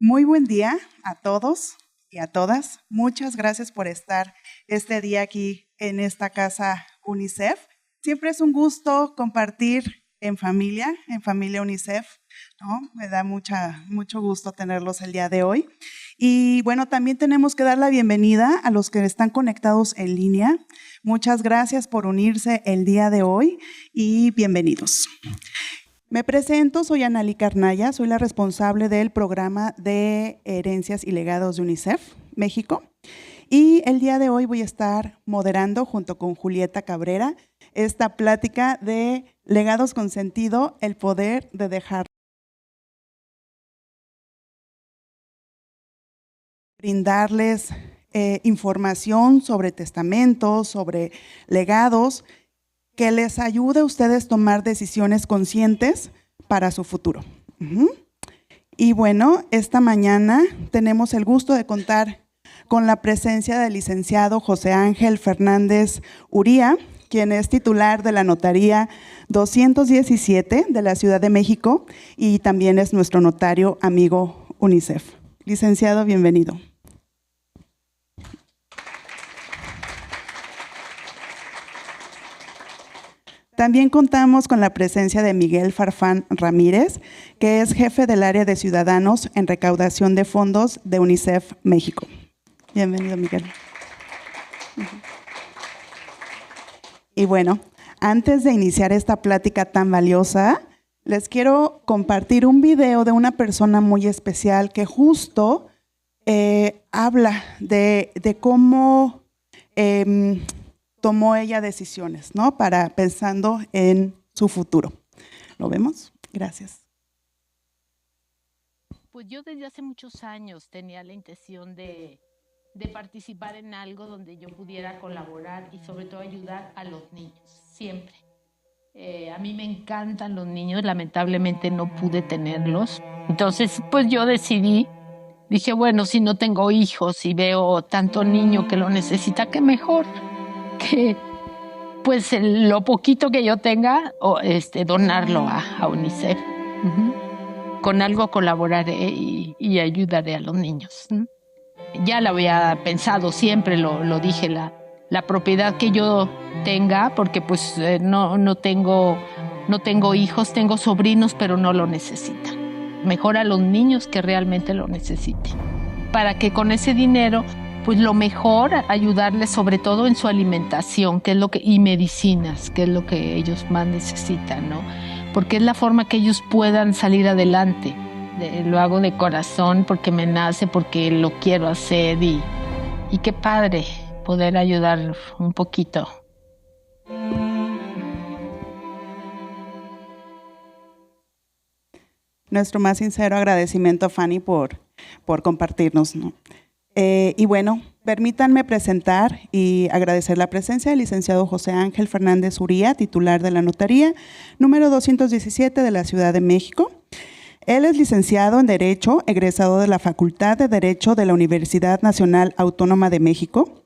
Muy buen día a todos y a todas. Muchas gracias por estar este día aquí en esta casa UNICEF. Siempre es un gusto compartir en familia UNICEF, ¿no? Me da mucho gusto tenerlos el día de hoy. Y bueno, también tenemos que dar la bienvenida a los que están conectados en línea. Muchas gracias por unirse el día de hoy y bienvenidos. Me presento, soy Analí Carnaya, soy la responsable del programa de Herencias y Legados de UNICEF México. Y el día de hoy voy a estar moderando junto con Julieta Cabrera esta plática de Legados con Sentido, el poder de dejar. Brindarles información sobre testamentos, sobre legados, que les ayude a ustedes a tomar decisiones conscientes para su futuro. Y bueno, esta mañana tenemos el gusto de contar con la presencia del licenciado José Ángel Fernández Uría, quien es titular de la Notaría 217 de la Ciudad de México y también es nuestro notario amigo UNICEF. Licenciado, bienvenido. También contamos con la presencia de Miguel Farfán Ramírez, que es jefe del área de ciudadanos en recaudación de fondos de UNICEF México. Bienvenido, Miguel. Y bueno, antes de iniciar esta plática tan valiosa, les quiero compartir un video de una persona muy especial que justo habla de cómo tomó ella decisiones, ¿no? Pensando en su futuro. ¿Lo vemos? Gracias. Pues yo desde hace muchos años tenía la intención de participar en algo donde yo pudiera colaborar y sobre todo ayudar a los niños, siempre. A mí me encantan los niños, lamentablemente no pude tenerlos. Entonces, pues yo dije, bueno, si no tengo hijos y veo tanto niño que lo necesita, qué mejor que pues lo poquito que yo tenga, donarlo a UNICEF. Con algo colaboraré y ayudaré a los niños. Ya lo había pensado, siempre lo dije, la propiedad que yo tenga, porque pues no tengo hijos, tengo sobrinos, pero no lo necesitan. Mejor a los niños que realmente lo necesiten. Para que con ese dinero, pues lo mejor, ayudarles sobre todo en su alimentación, y medicinas, que es lo que ellos más necesitan, ¿no? Porque es la forma que ellos puedan salir adelante. Lo hago de corazón porque me nace, porque lo quiero hacer y qué padre poder ayudar un poquito. Nuestro más sincero agradecimiento a Fanny por compartirnos, ¿no? Y bueno, permítanme presentar y agradecer la presencia del licenciado José Ángel Fernández Uría, titular de la Notaría número 217 de la Ciudad de México. Él es licenciado en Derecho, egresado de la Facultad de Derecho de la Universidad Nacional Autónoma de México,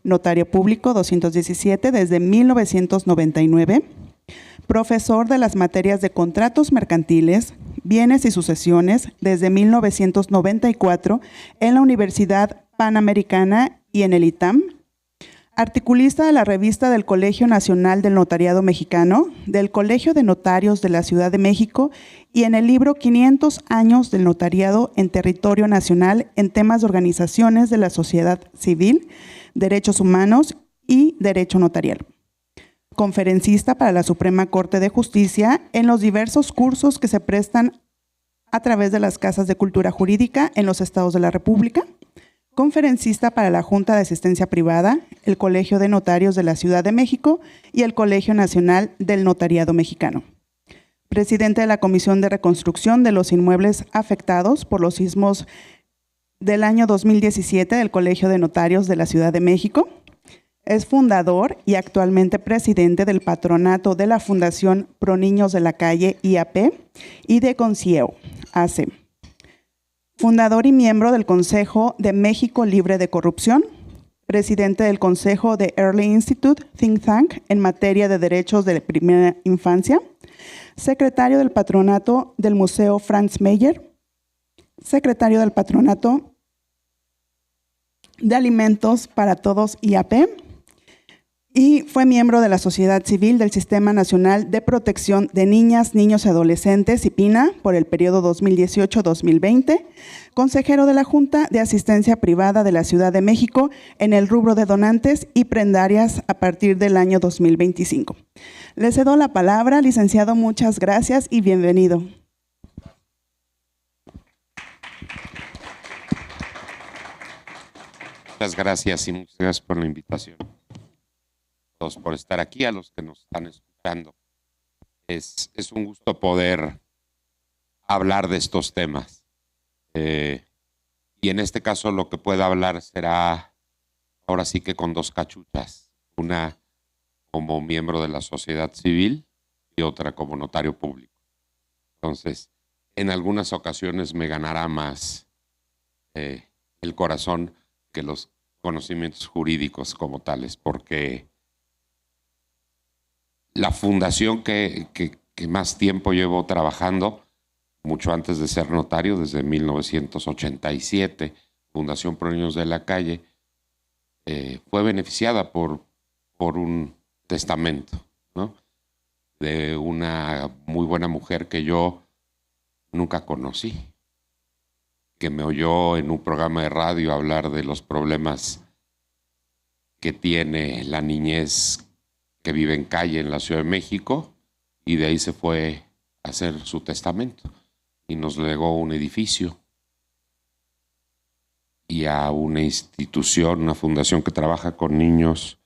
notario público 217 desde 1999, profesor de las materias de contratos mercantiles, bienes y sucesiones desde 1994 en la Universidad Panamericana y en el ITAM, articulista de la revista del Colegio Nacional del Notariado Mexicano, del Colegio de Notarios de la Ciudad de México y en el libro 500 años del notariado en territorio nacional en temas de organizaciones de la sociedad civil, derechos humanos y derecho notarial. Conferencista para la Suprema Corte de Justicia en los diversos cursos que se prestan a través de las Casas de Cultura Jurídica en los Estados de la República. Conferencista para la Junta de Asistencia Privada, el Colegio de Notarios de la Ciudad de México y el Colegio Nacional del Notariado Mexicano. Presidente de la Comisión de Reconstrucción de los Inmuebles Afectados por los sismos del año 2017 del Colegio de Notarios de la Ciudad de México. Es fundador y actualmente presidente del patronato de la Fundación Pro Niños de la Calle IAP y de Concieo AC. Fundador y miembro del Consejo de México Libre de Corrupción, presidente del Consejo de Early Institute Think Tank en materia de derechos de primera infancia, secretario del patronato del Museo Franz Mayer, secretario del Patronato de Alimentos para Todos IAP, y fue miembro de la Sociedad Civil del Sistema Nacional de Protección de Niñas, Niños y Adolescentes, SIPINA, por el periodo 2018-2020, consejero de la Junta de Asistencia Privada de la Ciudad de México en el rubro de donantes y prendarias a partir del año 2025. Le cedo la palabra, licenciado, muchas gracias y bienvenido. Muchas gracias y muchas gracias por la invitación. Todos por estar aquí, a los que nos están escuchando. Es un gusto poder hablar de estos temas. Y en este caso lo que pueda hablar será ahora sí que con dos cachuchas. Una como miembro de la sociedad civil y otra como notario público. Entonces, en algunas ocasiones me ganará más el corazón que los conocimientos jurídicos como tales, porque la fundación que más tiempo llevo trabajando, mucho antes de ser notario, desde 1987, Fundación Pro Niños de la Calle, fue beneficiada por un testamento, ¿no? De una muy buena mujer que yo nunca conocí, que me oyó en un programa de radio hablar de los problemas que tiene la niñez que vive en calle en la Ciudad de México, y de ahí se fue a hacer su testamento y nos legó un edificio y a una institución, una fundación que trabaja con niños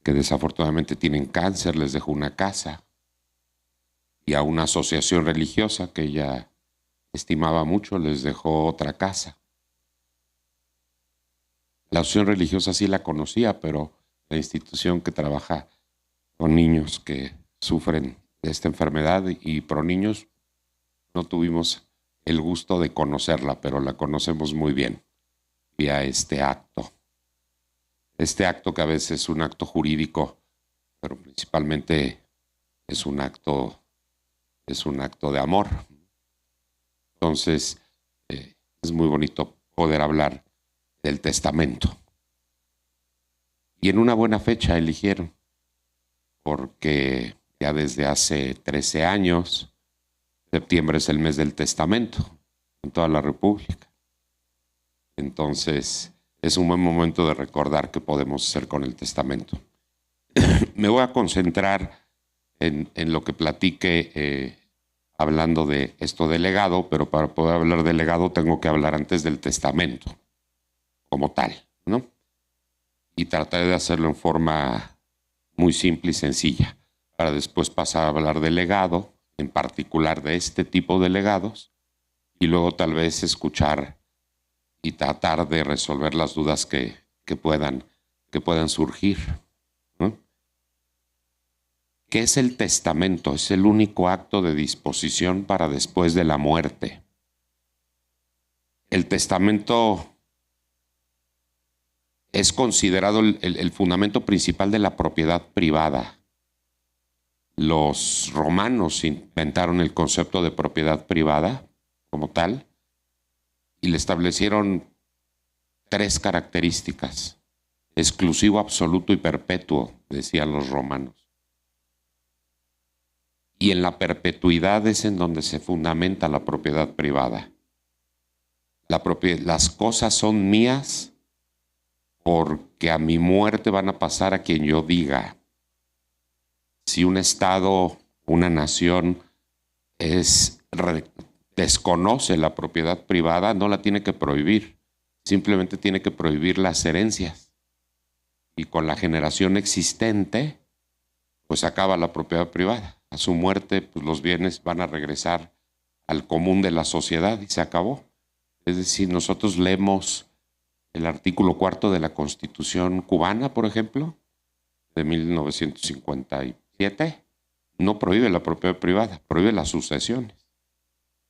que desafortunadamente tienen cáncer, les dejó una casa, y a una asociación religiosa que ella estimaba mucho les dejó otra casa. La asociación religiosa sí la conocía, pero la institución que trabaja con niños que sufren de esta enfermedad y Pro Niños no tuvimos el gusto de conocerla, pero la conocemos muy bien vía este acto. Este acto que a veces es un acto jurídico, pero principalmente es un acto de amor. Entonces, es muy bonito poder hablar del testamento. Y en una buena fecha eligieron, porque ya desde hace 13 años, septiembre es el mes del testamento en toda la República. Entonces, es un buen momento de recordar qué podemos hacer con el testamento. Me voy a concentrar en lo que platique hablando de esto del legado, pero para poder hablar del legado tengo que hablar antes del testamento como tal, ¿no? Y trataré de hacerlo en forma muy simple y sencilla, para después pasar a hablar del legado, en particular de este tipo de legados, y luego tal vez escuchar y tratar de resolver las dudas que puedan surgir, ¿no? ¿Qué es el testamento? Es el único acto de disposición para después de la muerte. El testamento es considerado el fundamento principal de la propiedad privada. Los romanos inventaron el concepto de propiedad privada como tal y le establecieron 3 características: exclusivo, absoluto y perpetuo, decían los romanos. Y en la perpetuidad es en donde se fundamenta la propiedad privada. Las cosas son mías porque a mi muerte van a pasar a quien yo diga. Si un estado, una nación desconoce la propiedad privada, no la tiene que prohibir, simplemente tiene que prohibir las herencias. Y con la generación existente, pues acaba la propiedad privada. A su muerte, pues los bienes van a regresar al común de la sociedad y se acabó. Es decir, nosotros leemos el artículo 4 de la Constitución cubana, por ejemplo, de 1957, no prohíbe la propiedad privada, prohíbe las sucesiones.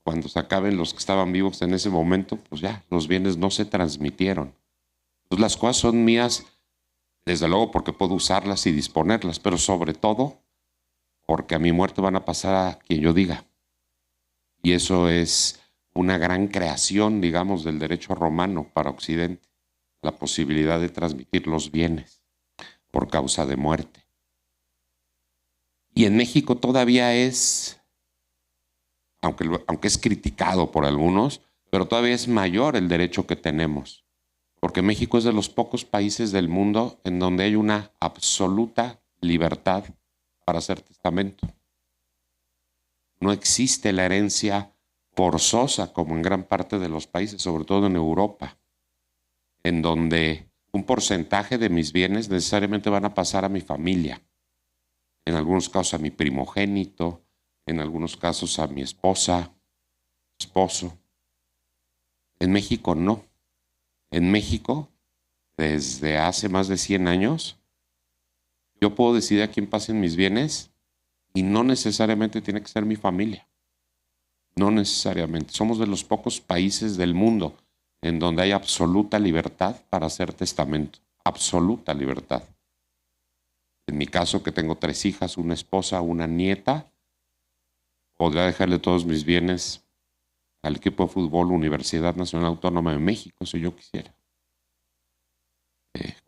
Cuando se acaben los que estaban vivos en ese momento, pues ya, los bienes no se transmitieron. Pues las cosas son mías, desde luego porque puedo usarlas y disponerlas, pero sobre todo porque a mi muerte van a pasar a quien yo diga. Y eso es una gran creación, digamos, del derecho romano para Occidente, la posibilidad de transmitir los bienes por causa de muerte. Y en México todavía es, aunque es criticado por algunos, pero todavía es mayor el derecho que tenemos, porque México es de los pocos países del mundo en donde hay una absoluta libertad para hacer testamento. No existe la herencia forzosa como en gran parte de los países, sobre todo en Europa, en donde un porcentaje de mis bienes necesariamente van a pasar a mi familia, en algunos casos a mi primogénito, en algunos casos a mi esposa, esposo. En México no. En México, desde hace más de 100 años, yo puedo decidir a quién pasen mis bienes y no necesariamente tiene que ser mi familia. No necesariamente. Somos de los pocos países del mundo en donde hay absoluta libertad para hacer testamento. Absoluta libertad. En mi caso, que tengo 3 hijas, una esposa, una nieta, podría dejarle todos mis bienes al equipo de fútbol Universidad Nacional Autónoma de México, si yo quisiera.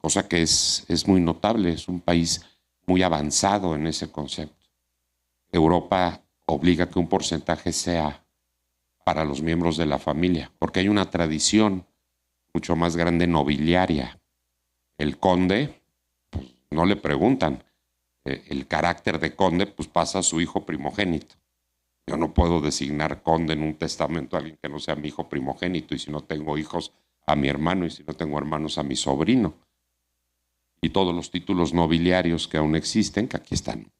Cosa que es muy notable, es un país muy avanzado en ese concepto. Europa obliga que un porcentaje sea para los miembros de la familia, porque hay una tradición mucho más grande nobiliaria. El conde, pues, no le preguntan. El carácter de conde pues pasa a su hijo primogénito. Yo no puedo designar conde en un testamento a alguien que no sea mi hijo primogénito, y si no tengo hijos, a mi hermano, y si no tengo hermanos, a mi sobrino. Y todos los títulos nobiliarios que aún existen, que aquí están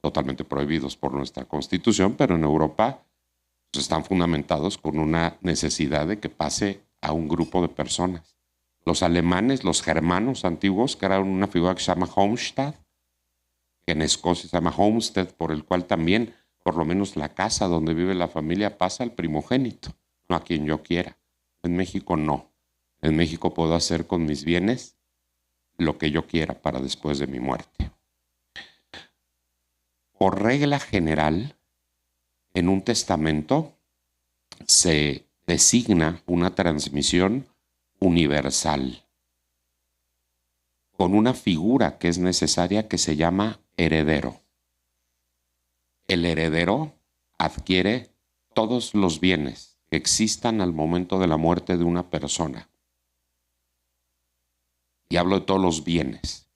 totalmente prohibidos por nuestra Constitución, pero en Europa pues, están fundamentados con una necesidad de que pase a un grupo de personas. Los alemanes, los germanos antiguos, crearon una figura que se llama Homestad, que en Escocia se llama Homestead, por el cual también, por lo menos la casa donde vive la familia, pasa al primogénito, no a quien yo quiera. En México no. En México puedo hacer con mis bienes lo que yo quiera para después de mi muerte. Por regla general, en un testamento se designa una transmisión universal con una figura que es necesaria que se llama heredero. El heredero adquiere todos los bienes que existan al momento de la muerte de una persona. Y hablo de todos los bienes.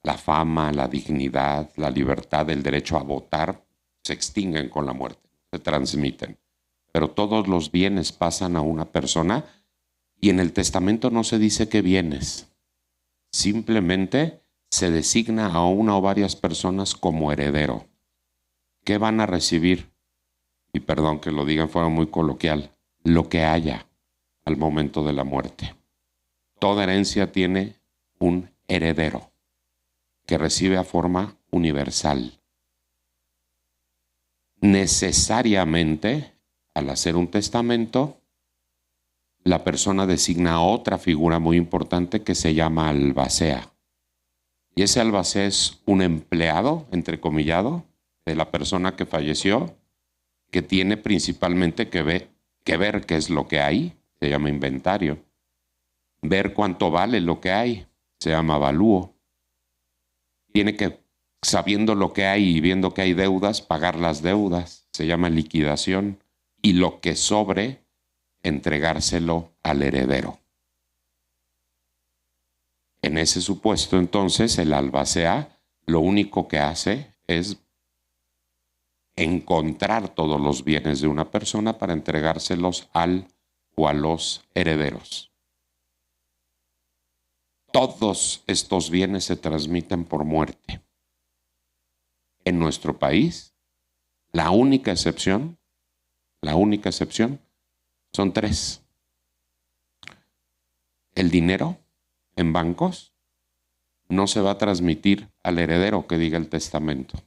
La fama, la dignidad, la libertad, el derecho a votar se extinguen con la muerte, se transmiten. Pero todos los bienes pasan a una persona y en el testamento no se dice qué bienes. Simplemente se designa a una o varias personas como heredero. ¿Qué van a recibir? Y perdón que lo diga en forma muy coloquial, lo que haya al momento de la muerte. Toda herencia tiene un heredero que recibe a forma universal. Necesariamente, al hacer un testamento, la persona designa a otra figura muy importante que se llama albacea. Y ese albacea es un empleado, entrecomillado, de la persona que falleció, que tiene principalmente que ver qué es lo que hay, se llama inventario. Ver cuánto vale lo que hay, se llama avalúo. Tiene que, sabiendo lo que hay y viendo que hay deudas, pagar las deudas, se llama liquidación. Y lo que sobre, entregárselo al heredero. En ese supuesto, entonces, el albacea lo único que hace es encontrar todos los bienes de una persona para entregárselos al o a los herederos. Todos estos bienes se transmiten por muerte. En nuestro país, la única excepción son 3. El dinero en bancos no se va a transmitir al heredero que diga el testamento.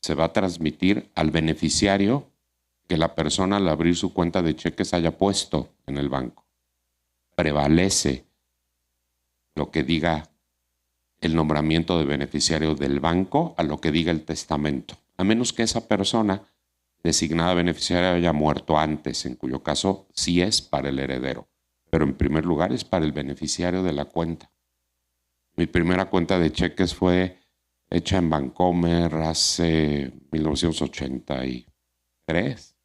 Se va a transmitir al beneficiario que la persona al abrir su cuenta de cheques haya puesto en el banco. Prevalece lo que diga el nombramiento de beneficiario del banco a lo que diga el testamento, a menos que esa persona designada beneficiaria haya muerto antes, en cuyo caso sí es para el heredero, pero en primer lugar es para el beneficiario de la cuenta. Mi primera cuenta de cheques fue hecha en Bancomer hace 1983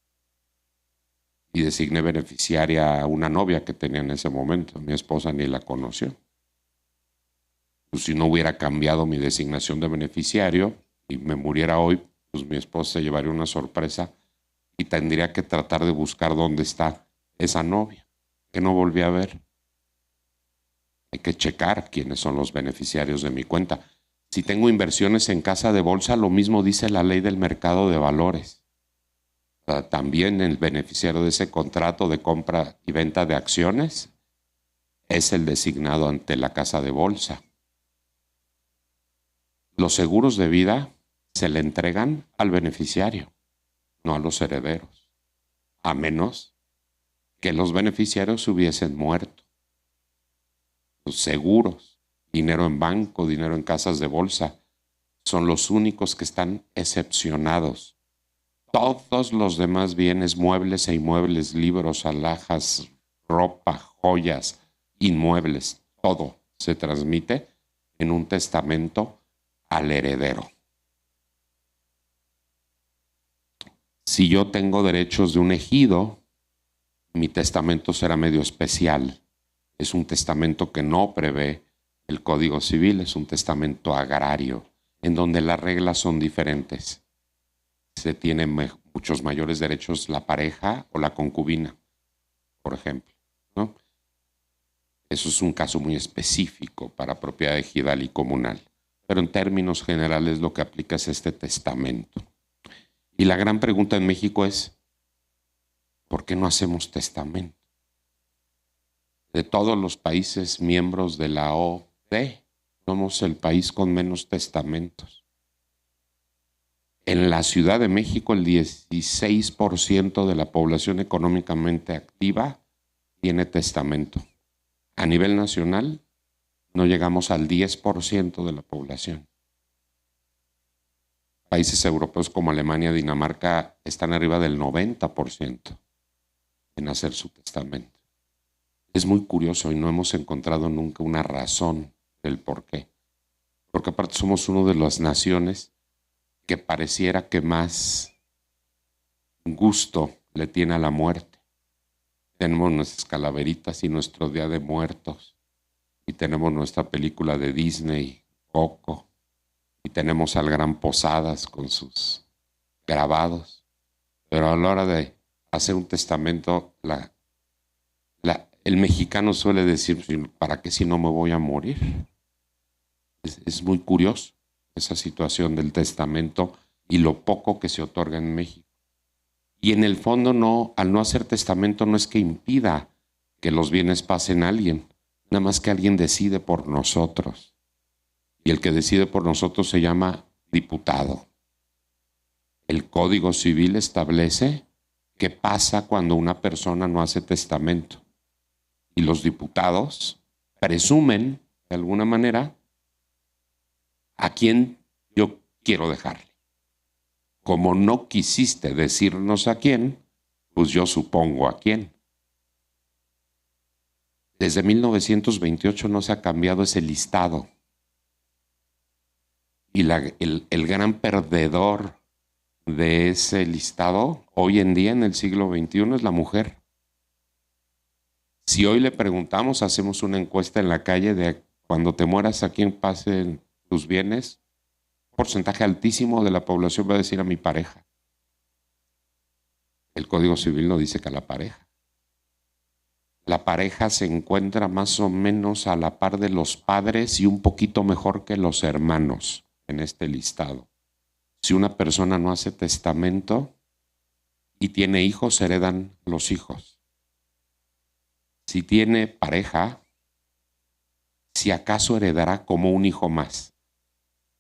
y designé beneficiaria a una novia que tenía en ese momento. Mi esposa ni la conoció. Pues si no hubiera cambiado mi designación de beneficiario y me muriera hoy, pues mi esposa se llevaría una sorpresa y tendría que tratar de buscar dónde está esa novia, que no volví a ver. Hay que checar quiénes son los beneficiarios de mi cuenta. Si tengo inversiones en casa de bolsa, lo mismo dice la ley del mercado de valores. También el beneficiario de ese contrato de compra y venta de acciones es el designado ante la casa de bolsa. Los seguros de vida se le entregan al beneficiario, no a los herederos, a menos que los beneficiarios hubiesen muerto. Los seguros, dinero en banco, dinero en casas de bolsa, son los únicos que están excepcionados. Todos los demás bienes, muebles e inmuebles, libros, alhajas, ropa, joyas, inmuebles, todo se transmite en un testamento al heredero. Si yo tengo derechos de un ejido, mi testamento será medio especial. Es un testamento que no prevé el Código Civil, es un testamento agrario, en donde las reglas son diferentes. Se tienen muchos mayores derechos la pareja o la concubina, por ejemplo, ¿no? Eso es un caso muy específico para propiedad ejidal y comunal. Pero en términos generales lo que aplica es este testamento. Y la gran pregunta en México es, ¿por qué no hacemos testamento? De todos los países miembros de la OCDE, somos el país con menos testamentos. En la Ciudad de México, el 16% de la población económicamente activa tiene testamento. A nivel nacional, no llegamos al 10% de la población. Países europeos como Alemania, Dinamarca, están arriba del 90% en hacer su testamento. Es muy curioso y no hemos encontrado nunca una razón del por qué. Porque aparte somos una de las naciones que pareciera que más gusto le tiene a la muerte. Tenemos nuestras calaveritas y nuestro Día de Muertos. Y tenemos nuestra película de Disney, Coco. Y tenemos al Gran Posadas con sus grabados. Pero a la hora de hacer un testamento, el mexicano suele decir, ¿para qué si no me voy a morir? Es muy curioso esa situación del testamento y lo poco que se otorga en México. Y en el fondo no, al no hacer testamento no es que impida que los bienes pasen a alguien, nada más que alguien decide por nosotros. Y el que decide por nosotros se llama diputado. El Código Civil establece qué pasa cuando una persona no hace testamento. Y los diputados presumen, de alguna manera, a quién yo quiero dejarle. Como no quisiste decirnos a quién, pues yo supongo a quién. Desde 1928 no se ha cambiado ese listado. Y el gran perdedor de ese listado, hoy en día en el siglo XXI, es la mujer. Si hoy le preguntamos, hacemos una encuesta en la calle de cuando te mueras a quién pasen tus bienes, un porcentaje altísimo de la población va a decir a mi pareja. El Código Civil no dice que a la pareja. La pareja se encuentra más o menos a la par de los padres y un poquito mejor que los hermanos en este listado. Si una persona no hace testamento y tiene hijos, heredan los hijos. Si tiene pareja, si acaso heredará como un hijo más.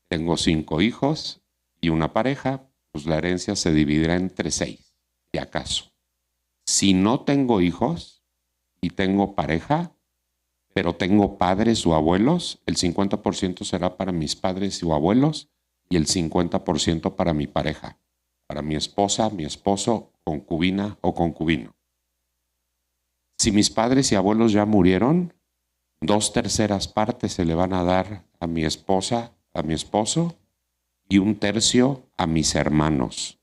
Tengo 5 hijos y una pareja, pues la herencia se dividirá entre 6, si acaso. Si no tengo hijos y tengo pareja, pero tengo padres o abuelos, el 50% será para mis padres o abuelos y el 50% para mi pareja. para mi esposa, mi esposo, concubina o concubino. Si mis padres y abuelos ya murieron, 2/3 partes se le van a dar a mi esposa, a mi esposo, y 1/3 a mis hermanos.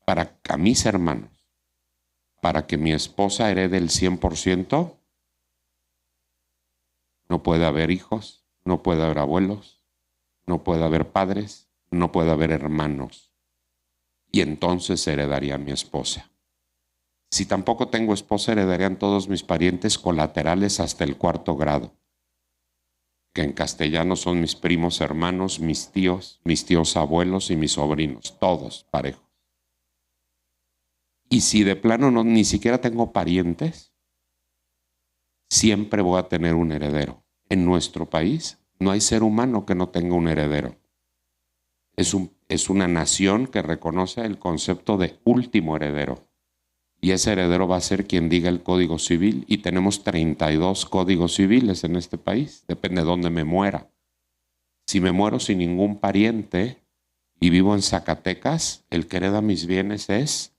A mis hermanos. Para que mi esposa herede el 100%, no puede haber hijos, no puede haber abuelos, no puede haber padres, no puede haber hermanos. Y entonces heredaría a mi esposa. Si tampoco tengo esposa, heredarían todos mis parientes colaterales hasta el 4º grado, que en castellano son mis primos hermanos, mis tíos abuelos y mis sobrinos, todos parejos. Y si de plano ni siquiera tengo parientes, siempre voy a tener un heredero. En nuestro país no hay ser humano que no tenga un heredero. Es una nación que reconoce el concepto de último heredero. Y ese heredero va a ser quien diga el Código Civil. Y tenemos 32 códigos civiles en este país. Depende de dónde me muera. Si me muero sin ningún pariente y vivo en Zacatecas, el que hereda mis bienes es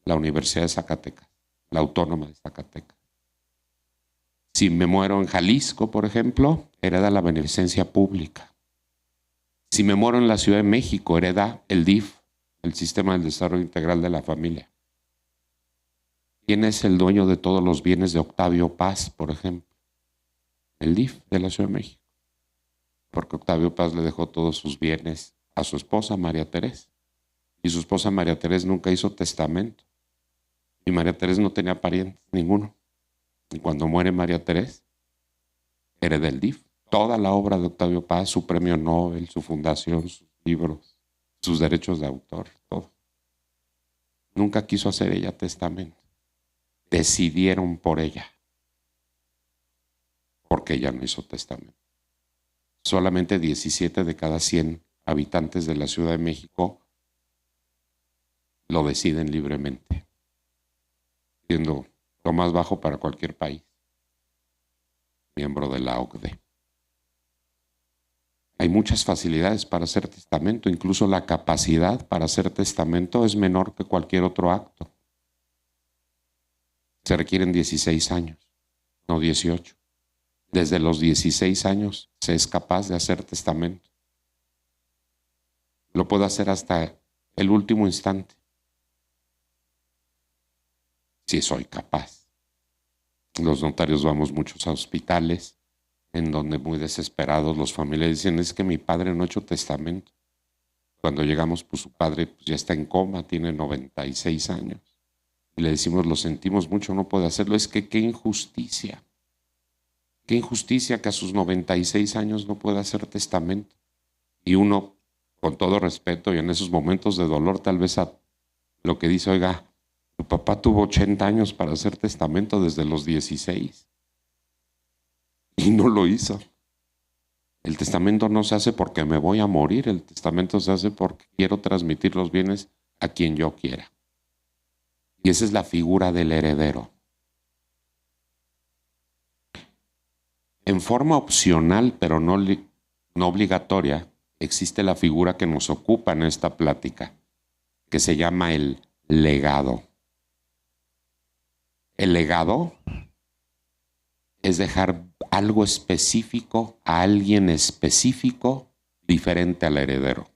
la Universidad de Zacatecas, la Autónoma de Zacatecas. Si me muero en Jalisco, por ejemplo, hereda la beneficencia pública. Si me muero en la Ciudad de México, hereda el DIF, el Sistema del Desarrollo Integral de la Familia. ¿Quién es el dueño de todos los bienes de Octavio Paz, por ejemplo? El DIF de la Ciudad de México. Porque Octavio Paz le dejó todos sus bienes a su esposa, María Teresa. Y su esposa, María Teresa, nunca hizo testamento. Y María Teresa no tenía parientes, ninguno. Y cuando muere María Teresa, hereda el DIF. Toda la obra de Octavio Paz, su premio Nobel, su fundación, sus libros, sus derechos de autor, todo. Nunca quiso hacer ella testamento. Decidieron por ella, porque ella no hizo testamento. Solamente 17 de cada 100 habitantes de la Ciudad de México lo deciden libremente, siendo lo más bajo para cualquier país, miembro de la OCDE. Hay muchas facilidades para hacer testamento, incluso la capacidad para hacer testamento es menor que cualquier otro acto. Se requieren 16 años, no 18. Desde los 16 años se es capaz de hacer testamento. Lo puedo hacer hasta el último instante, si soy capaz. Los notarios vamos muchos a hospitales en donde muy desesperados los familiares dicen, es que mi padre no ha hecho testamento. Cuando llegamos, pues su padre ya está en coma, tiene 96 años. Y le decimos, lo sentimos mucho, no puede hacerlo. Es que qué injusticia. Qué injusticia que a sus 96 años no pueda hacer testamento. Y uno, con todo respeto y en esos momentos de dolor, tal vez a lo que dice, oiga, tu papá tuvo 80 años para hacer testamento desde los 16. Y no lo hizo. El testamento no se hace porque me voy a morir. El testamento se hace porque quiero transmitir los bienes a quien yo quiera. Y esa es la figura del heredero. En forma opcional, pero no obligatoria, existe la figura que nos ocupa en esta plática, que se llama el legado. El legado es dejar algo específico a alguien específico diferente al heredero.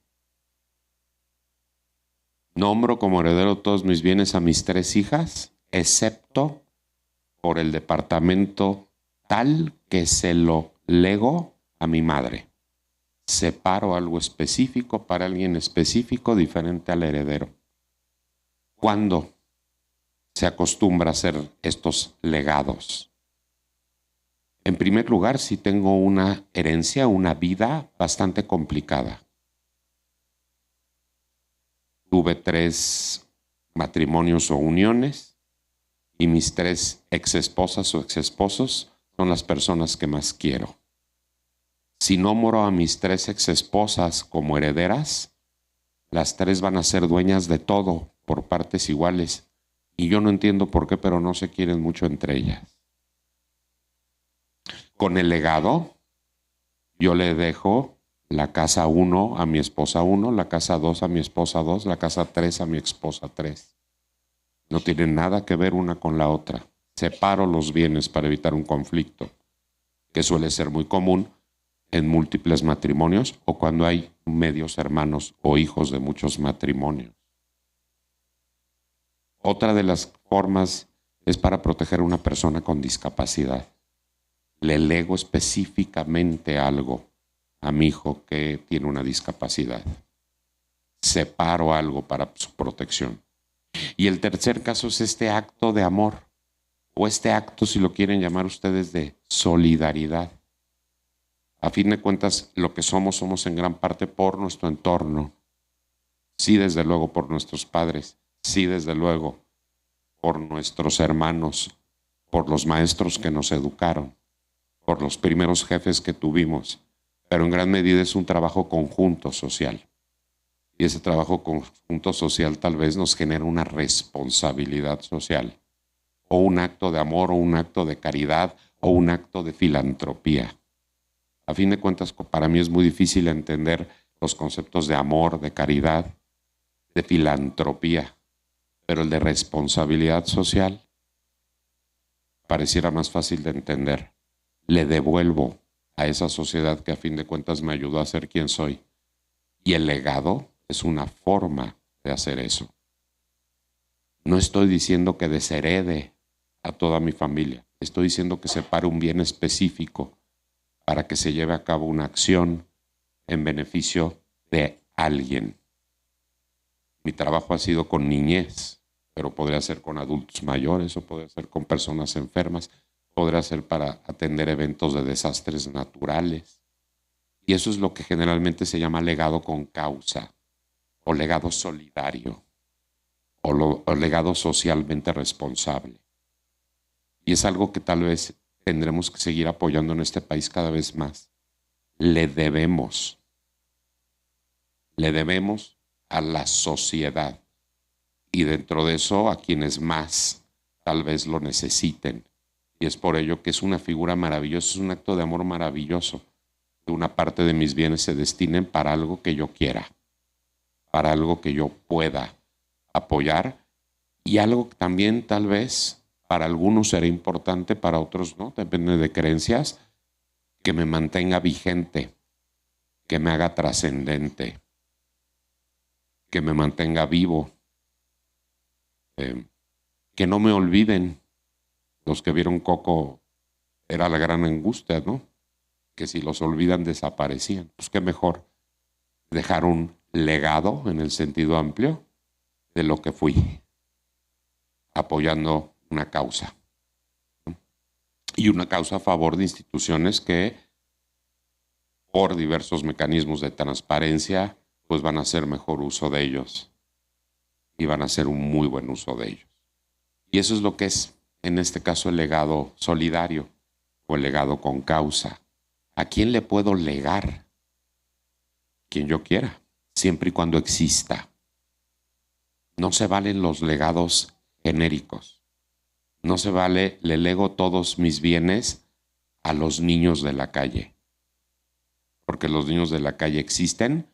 Nombro como heredero todos mis bienes a mis 3 hijas, excepto por el departamento tal que se lo lego a mi madre. Separo algo específico para alguien específico diferente al heredero. ¿Cuándo se acostumbra a hacer estos legados? En primer lugar, si tengo una herencia, una vida bastante complicada. Tuve 3 matrimonios o uniones y mis 3 exesposas o exesposos son las personas que más quiero. Si nombro a mis 3 exesposas como herederas, las 3 van a ser dueñas de todo por partes iguales. Y yo no entiendo por qué, pero no se quieren mucho entre ellas. Con el legado, yo le dejo la casa 1 a mi esposa 1, la casa 2 a mi esposa 2, la casa 3 a mi esposa 3. No tienen nada que ver una con la otra. Separo los bienes para evitar un conflicto, que suele ser muy común en múltiples matrimonios o cuando hay medios hermanos o hijos de muchos matrimonios. Otra de las formas es para proteger a una persona con discapacidad. Le lego específicamente algo a mi hijo que tiene una discapacidad. Separo algo para su protección. Y el tercer caso es este acto de amor, o este acto, si lo quieren llamar ustedes, de solidaridad. A fin de cuentas, lo que somos en gran parte por nuestro entorno. Sí, desde luego, por nuestros padres. Sí, desde luego, por nuestros hermanos, por los maestros que nos educaron, por los primeros jefes que tuvimos. Pero en gran medida es un trabajo conjunto social. Y ese trabajo conjunto social tal vez nos genera una responsabilidad social, o un acto de amor, o un acto de caridad, o un acto de filantropía. A fin de cuentas, para mí es muy difícil entender los conceptos de amor, de caridad, de filantropía, pero el de responsabilidad social pareciera más fácil de entender. Le devuelvo a esa sociedad que a fin de cuentas me ayudó a ser quien soy. Y el legado es una forma de hacer eso. No estoy diciendo que desherede a toda mi familia. Estoy diciendo que separe un bien específico para que se lleve a cabo una acción en beneficio de alguien. Mi trabajo ha sido con niñez, pero podría ser con adultos mayores o podría ser con personas enfermas, podría ser para atender eventos de desastres naturales. Y eso es lo que generalmente se llama legado con causa, o legado solidario, o legado socialmente responsable. Y es algo que tal vez tendremos que seguir apoyando en este país cada vez más. Le debemos a la sociedad y dentro de eso a quienes más tal vez lo necesiten. Y es por ello que es una figura maravillosa, es un acto de amor maravilloso. Que una parte de mis bienes se destinen para algo que yo quiera, para algo que yo pueda apoyar y algo que también tal vez para algunos será importante, para otros no, depende de creencias, que me mantenga vigente, que me haga trascendente, que me mantenga vivo, que no me olviden. Los que vieron Coco era la gran angustia, ¿no? Que si los olvidan desaparecían. Pues qué mejor dejar un legado en el sentido amplio de lo que fui, apoyando una causa. Y una causa a favor de instituciones que, por diversos mecanismos de transparencia, pues van a hacer mejor uso de ellos y van a hacer un muy buen uso de ellos. Y eso es lo que es, en este caso, el legado solidario o el legado con causa. ¿A quién le puedo legar? Quien yo quiera, siempre y cuando exista. No se valen los legados genéricos. No se vale, le lego todos mis bienes a los niños de la calle. Porque los niños de la calle existen,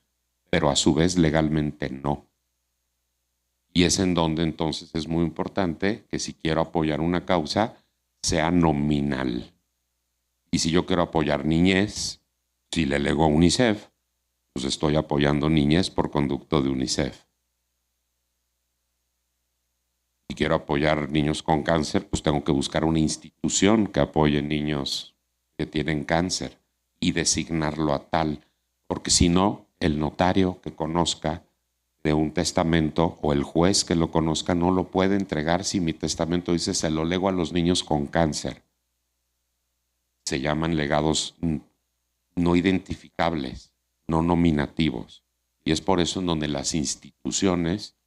pero a su vez legalmente no. Y es en donde entonces es muy importante que si quiero apoyar una causa, sea nominal. Y si yo quiero apoyar niñez, si le lego a UNICEF, pues estoy apoyando niñez por conducto de UNICEF. Si quiero apoyar niños con cáncer, pues tengo que buscar una institución que apoye niños que tienen cáncer y designarlo a tal, porque si no, el notario que conozca de un testamento o el juez que lo conozca no lo puede entregar si mi testamento dice se lo lego a los niños con cáncer. Se llaman legados no identificables, no nominativos. Y es por eso en donde las instituciones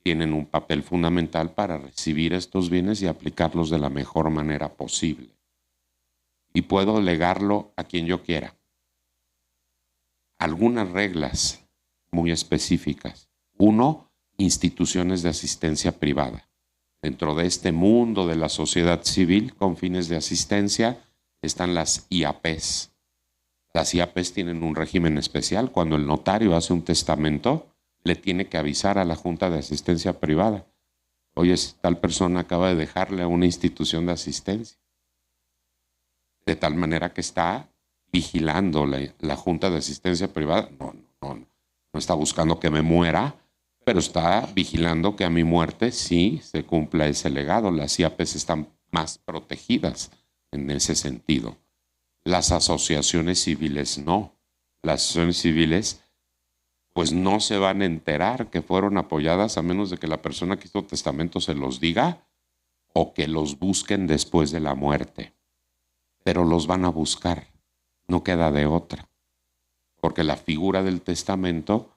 tienen un papel fundamental para recibir estos bienes y aplicarlos de la mejor manera posible. Y puedo legarlo a quien yo quiera. Algunas reglas muy específicas. 1, instituciones de asistencia privada. Dentro de este mundo de la sociedad civil con fines de asistencia están las IAPs, Las IAPs tienen un régimen especial. Cuando el notario hace un testamento, le tiene que avisar a la Junta de Asistencia Privada. Oye, tal persona acaba de dejarle a una institución de asistencia. De tal manera que está vigilando la Junta de Asistencia Privada. No está buscando que me muera, pero está vigilando que a mi muerte sí se cumpla ese legado. Las IAPs están más protegidas en ese sentido. Las asociaciones civiles no. Las asociaciones civiles pues no se van a enterar que fueron apoyadas a menos de que la persona que hizo testamento se los diga o que los busquen después de la muerte. Pero los van a buscar, no queda de otra. Porque la figura del testamento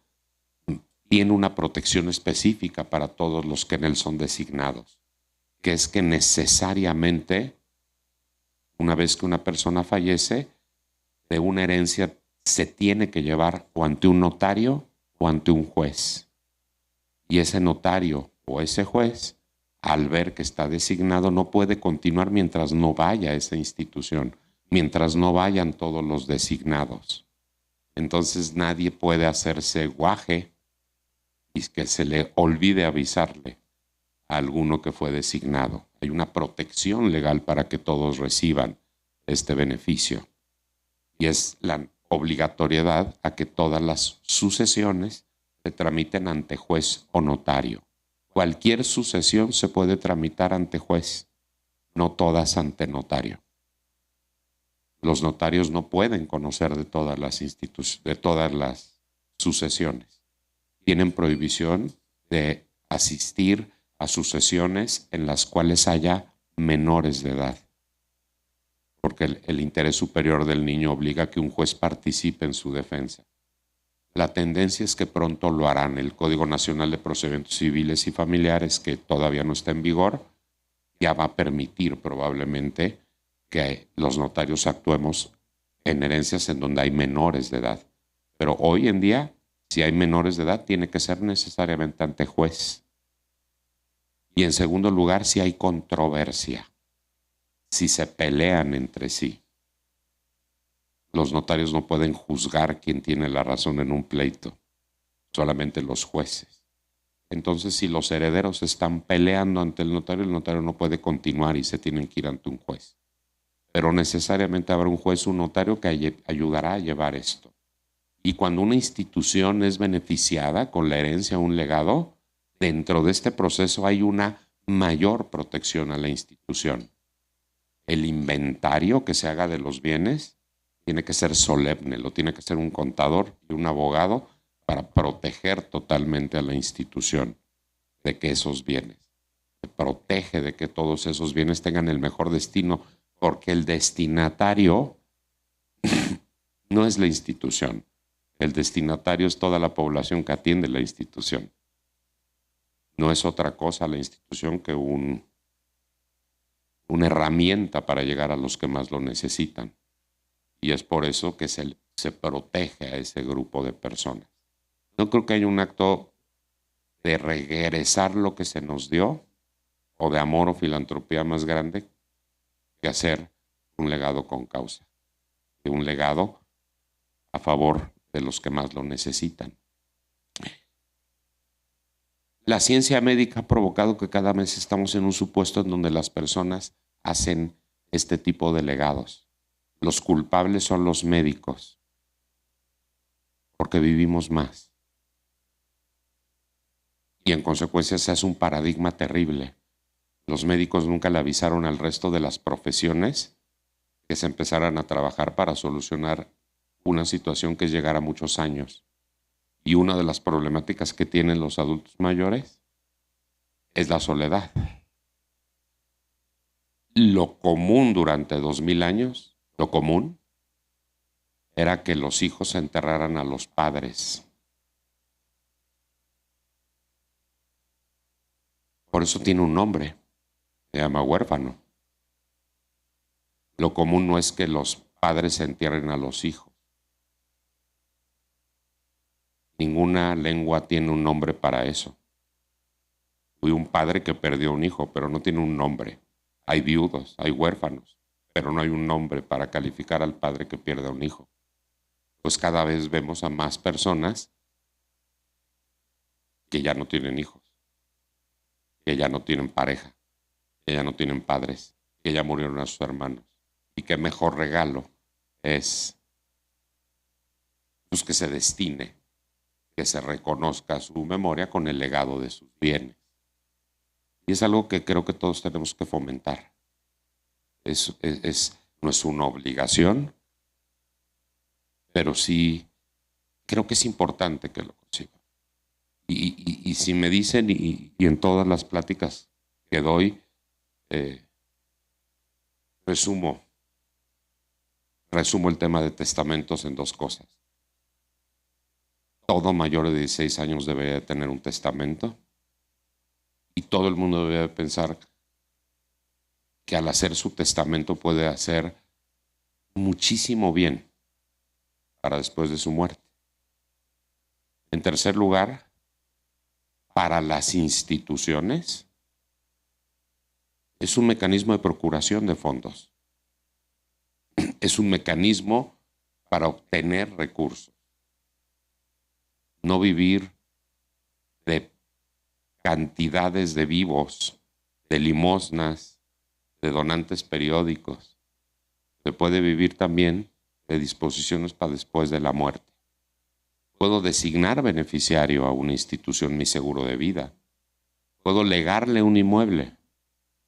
tiene una protección específica para todos los que en él son designados, que es que necesariamente, una vez que una persona fallece, de una herencia se tiene que llevar o ante un notario o ante un juez. Y ese notario o ese juez, al ver que está designado, no puede continuar mientras no vaya a esa institución, mientras no vayan todos los designados. Entonces nadie puede hacerse guaje y que se le olvide avisarle a alguno que fue designado. Hay una protección legal para que todos reciban este beneficio. Y es la obligatoriedad a que todas las sucesiones se tramiten ante juez o notario. Cualquier sucesión se puede tramitar ante juez, no todas ante notario. Los notarios no pueden conocer de todas las sucesiones. Tienen prohibición de asistir a sucesiones en las cuales haya menores de edad, porque el interés superior del niño obliga a que un juez participe en su defensa. La tendencia es que pronto lo harán. El Código Nacional de Procedimientos Civiles y Familiares, que todavía no está en vigor, ya va a permitir probablemente que los notarios actuemos en herencias en donde hay menores de edad. Pero hoy en día, si hay menores de edad, tiene que ser necesariamente ante juez. Y en segundo lugar, si hay controversia, si se pelean entre sí. Los notarios no pueden juzgar quién tiene la razón en un pleito, solamente los jueces. Entonces, si los herederos están peleando ante el notario no puede continuar y se tienen que ir ante un juez. Pero necesariamente habrá un juez, un notario que ayudará a llevar esto. Y cuando una institución es beneficiada con la herencia o un legado, dentro de este proceso hay una mayor protección a la institución. El inventario que se haga de los bienes tiene que ser solemne, lo tiene que hacer un contador y un abogado para proteger totalmente a la institución de que esos bienes. Se protege de que todos esos bienes tengan el mejor destino, porque el destinatario no es la institución. El destinatario es toda la población que atiende la institución. No es otra cosa la institución que una herramienta para llegar a los que más lo necesitan. Y es por eso que se protege a ese grupo de personas. No creo que haya un acto de regresar lo que se nos dio o de amor o filantropía más grande que hacer un legado con causa, de un legado a favor de los que más lo necesitan. La ciencia médica ha provocado que cada mes estamos en un supuesto en donde las personas hacen este tipo de legados. Los culpables son los médicos, porque vivimos más. Y en consecuencia se hace un paradigma terrible. Los médicos nunca le avisaron al resto de las profesiones que se empezaran a trabajar para solucionar una situación que llegara a muchos años. Y una de las problemáticas que tienen los adultos mayores es la soledad. Lo común durante 2000 años, lo común, era que los hijos enterraran a los padres. Por eso tiene un nombre, se llama huérfano. Lo común no es que los padres entierren a los hijos. Ninguna lengua tiene un nombre para eso. Fui un padre que perdió un hijo, pero no tiene un nombre. Hay viudos, hay huérfanos, pero no hay un nombre para calificar al padre que pierde a un hijo. pues cada vez vemos a más personas que ya no tienen hijos, que ya no tienen pareja, que ya no tienen padres, que ya murieron a sus hermanos. Y qué mejor regalo es pues, que se destine, que se reconozca su memoria con el legado de sus bienes. Y es algo que creo que todos tenemos que fomentar. No es una obligación, pero sí creo que es importante que lo consiga. Y si me dicen, y en todas las pláticas que doy, resumo el tema de testamentos en 2 cosas. Todo mayor de 16 años debería tener un testamento y todo el mundo debe pensar que al hacer su testamento puede hacer muchísimo bien para después de su muerte. En tercer lugar, para las instituciones, es un mecanismo de procuración de fondos. Es un mecanismo para obtener recursos. No vivir de cantidades de vivos, de limosnas, de donantes periódicos. Se puede vivir también de disposiciones para después de la muerte. Puedo designar beneficiario a una institución mi seguro de vida. Puedo legarle un inmueble.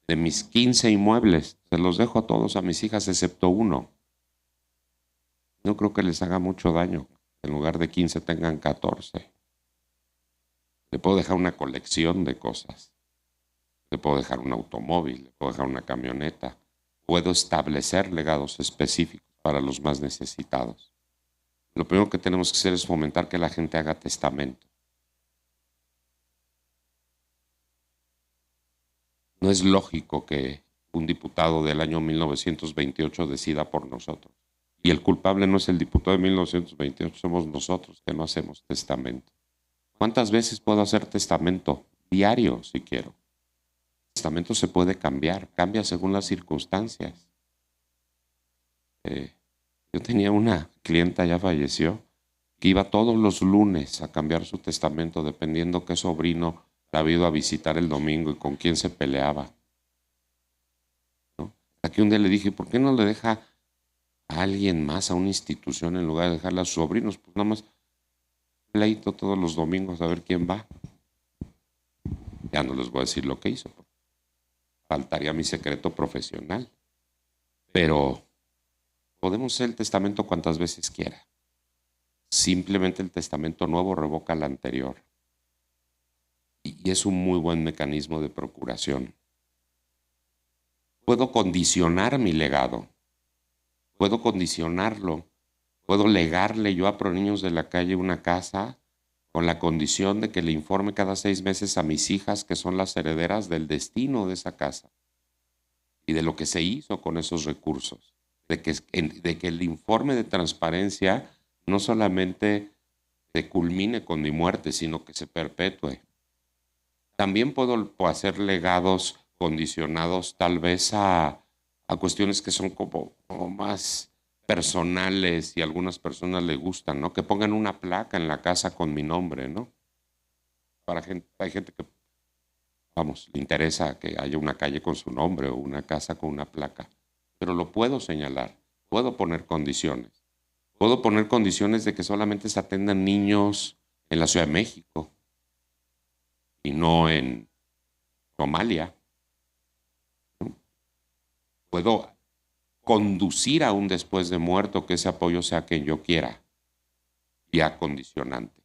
De mis 15 inmuebles, se los dejo a todos a mis hijas excepto uno. No creo que les haga mucho daño. En lugar de 15 tengan 14. Le puedo dejar una colección de cosas. Le puedo dejar un automóvil, le puedo dejar una camioneta. Puedo establecer legados específicos para los más necesitados. Lo primero que tenemos que hacer es fomentar que la gente haga testamento. No es lógico que un diputado del año 1928 decida por nosotros. Y el culpable no es el diputado de 1928, somos nosotros que no hacemos testamento. ¿Cuántas veces puedo hacer testamento? Diario, si quiero. El testamento se puede cambiar, cambia según las circunstancias. Yo tenía una clienta, ya falleció, que iba todos los lunes a cambiar su testamento dependiendo qué sobrino la había ido a visitar el domingo y con quién se peleaba. ¿No? Hasta que un día le dije, ¿por qué no le deja a alguien más, a una institución, en lugar de dejarle a sus sobrinos? Pues nada más pleito todos los domingos a ver quién va. Ya no les voy a decir lo que hizo. Faltaría mi secreto profesional. Pero podemos hacer el testamento cuantas veces quiera. Simplemente el testamento nuevo revoca el anterior. Y es un muy buen mecanismo de procuración. Puedo condicionar mi legado. Puedo condicionarlo. Puedo legarle yo a Proniños de la Calle una casa con la condición de que le informe cada 6 meses a mis hijas que son las herederas del destino de esa casa y de lo que se hizo con esos recursos. De que el informe de transparencia no solamente se culmine con mi muerte, sino que se perpetúe. También puedo hacer legados condicionados tal vez a cuestiones que son como más personales y a algunas personas les gustan, ¿no? Que pongan una placa en la casa con mi nombre, ¿no? Hay gente que, vamos, le interesa que haya una calle con su nombre o una casa con una placa. Pero lo puedo señalar, puedo poner condiciones. Puedo poner condiciones de que solamente se atendan niños en la Ciudad de México y no en Somalia. Puedo conducir aún después de muerto que ese apoyo sea quien yo quiera y a condicionantes.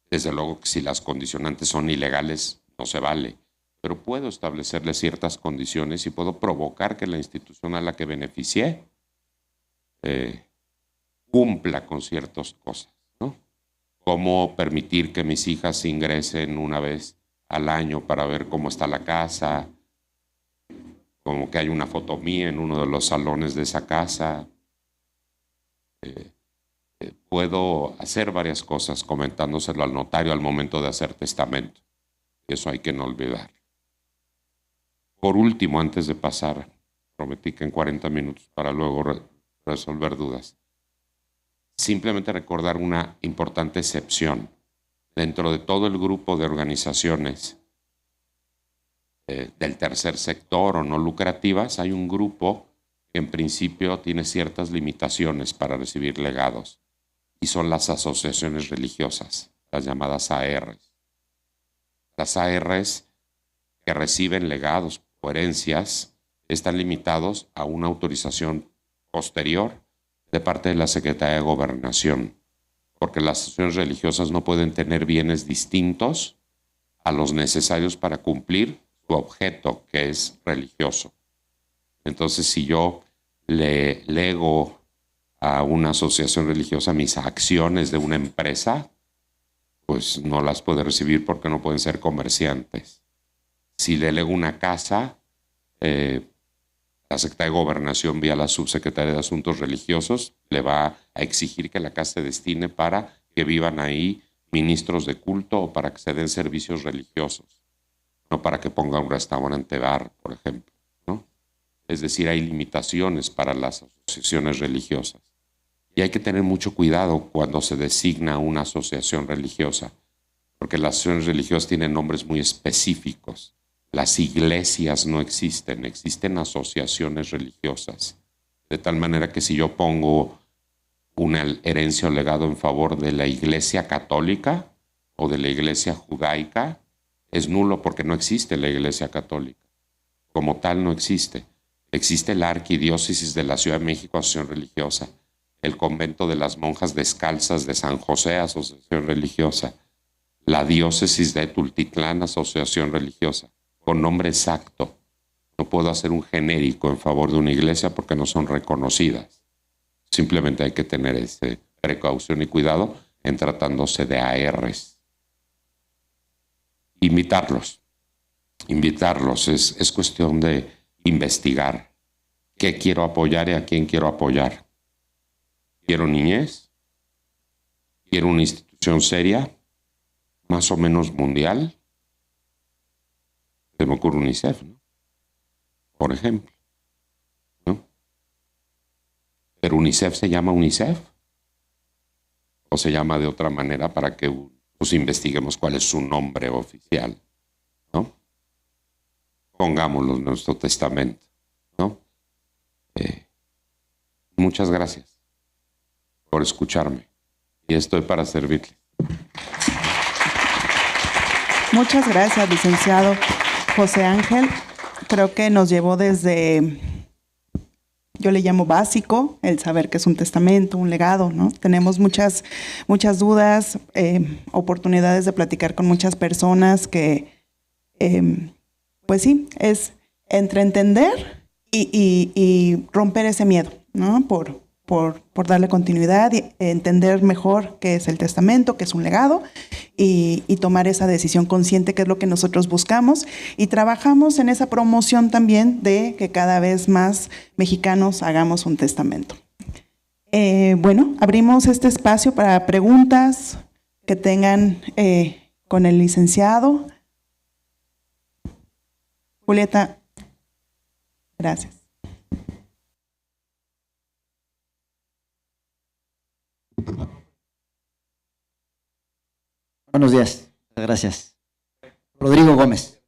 Desde luego que si las condicionantes son ilegales no se vale, pero puedo establecerle ciertas condiciones y puedo provocar que la institución a la que beneficié cumpla con ciertas cosas, ¿no? Cómo permitir que mis hijas ingresen una vez al año para ver cómo está la casa, como que hay una foto mía en uno de los salones de esa casa. Puedo hacer varias cosas comentándoselo al notario al momento de hacer testamento. Y eso hay que no olvidar. Por último, antes de pasar, prometí que en 40 minutos para luego resolver dudas. simplemente recordar una importante excepción. Dentro de todo el grupo de organizaciones del tercer sector o no lucrativas, hay un grupo que en principio tiene ciertas limitaciones para recibir legados, y son las asociaciones religiosas, las llamadas ARs. Las ARs que reciben legados o herencias están limitados a una autorización posterior de parte de la Secretaría de Gobernación, porque las asociaciones religiosas no pueden tener bienes distintos a los necesarios para cumplir su objeto, que es religioso. Entonces, si yo le lego a una asociación religiosa mis acciones de una empresa, pues no las puede recibir porque no pueden ser comerciantes. Si le lego una casa, la Secretaría de Gobernación, vía la Subsecretaría de Asuntos Religiosos, le va a exigir que la casa se destine para que vivan ahí ministros de culto o para que se den servicios religiosos, no para que ponga un restaurante bar, por ejemplo, ¿no? Es decir, hay limitaciones para las asociaciones religiosas. Y hay que tener mucho cuidado cuando se designa una asociación religiosa, porque las asociaciones religiosas tienen nombres muy específicos. Las iglesias no existen, existen asociaciones religiosas. De tal manera que si yo pongo una herencia o legado en favor de la iglesia católica o de la iglesia judaica, es nulo porque no existe la iglesia católica. Como tal no existe. Existe la Arquidiócesis de la Ciudad de México, asociación religiosa. El convento de las monjas descalzas de San José, asociación religiosa. La diócesis de Tultitlán, asociación religiosa. Con nombre exacto. No puedo hacer un genérico en favor de una iglesia porque no son reconocidas. Simplemente hay que tener precaución y cuidado en tratándose de ARs. Invitarlos es cuestión de investigar qué quiero apoyar y a quién quiero apoyar. ¿Quiero niñez? ¿Quiero una institución seria, más o menos mundial? Se me ocurre UNICEF, ¿no? Por ejemplo, ¿no? ¿Pero UNICEF se llama UNICEF? ¿O se llama de otra manera para que pues, investiguemos cuál es su nombre oficial, ¿no? Pongámoslo en nuestro testamento, ¿no? Muchas gracias por escucharme y estoy para servirle. Muchas gracias, licenciado José Ángel. Creo que nos llevó desde, yo le llamo básico, el saber qué es un testamento, un legado, ¿no? Tenemos muchas dudas, oportunidades de platicar con muchas personas que, pues sí, es entre entender y romper ese miedo, ¿no? Por darle continuidad y entender mejor qué es el testamento, qué es un legado y tomar esa decisión consciente, que es lo que nosotros buscamos, y trabajamos en esa promoción también de que cada vez más mexicanos hagamos un testamento. Bueno, abrimos este espacio para preguntas que tengan con el licenciado. Julieta, gracias. Buenos días, gracias. Rodrigo Gómez.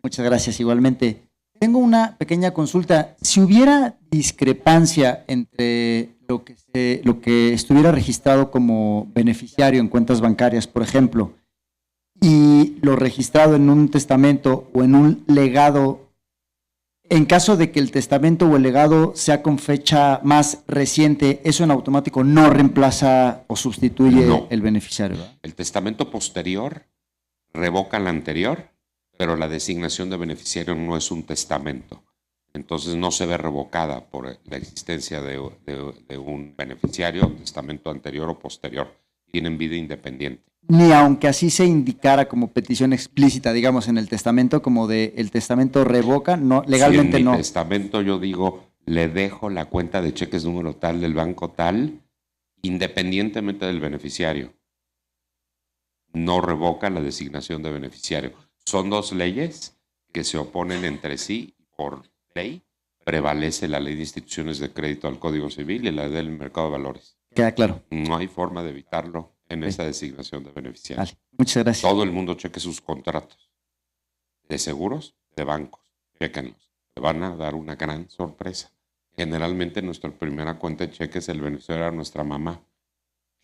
Muchas gracias, igualmente. Tengo una pequeña consulta. Si hubiera discrepancia entre lo que estuviera registrado como beneficiario en cuentas bancarias, por ejemplo, y lo registrado en un testamento o en un legado, en caso de que el testamento o el legado sea con fecha más reciente, ¿eso en automático no reemplaza o sustituye el beneficiario, ¿verdad? El testamento posterior revoca el anterior, pero la designación de beneficiario no es un testamento. Entonces no se ve revocada por la existencia de un beneficiario, testamento anterior o posterior. Tienen vida independiente. Ni aunque así se indicara como petición explícita, digamos, en el testamento, como de el testamento revoca, no, legalmente no. Si en mi testamento yo digo, le dejo la cuenta de cheques número tal del banco tal, independientemente del beneficiario. No revoca la designación de beneficiario. Son dos leyes que se oponen entre sí por ley, prevalece la ley de instituciones de crédito al Código Civil y la del mercado de valores. Queda claro. No hay forma de evitarlo en esa designación de beneficiarios. Vale, muchas gracias. Todo el mundo cheque sus contratos de seguros, de bancos. Chequenlos. Le van a dar una gran sorpresa. Generalmente nuestra primera cuenta de cheques, el beneficiario era nuestra mamá.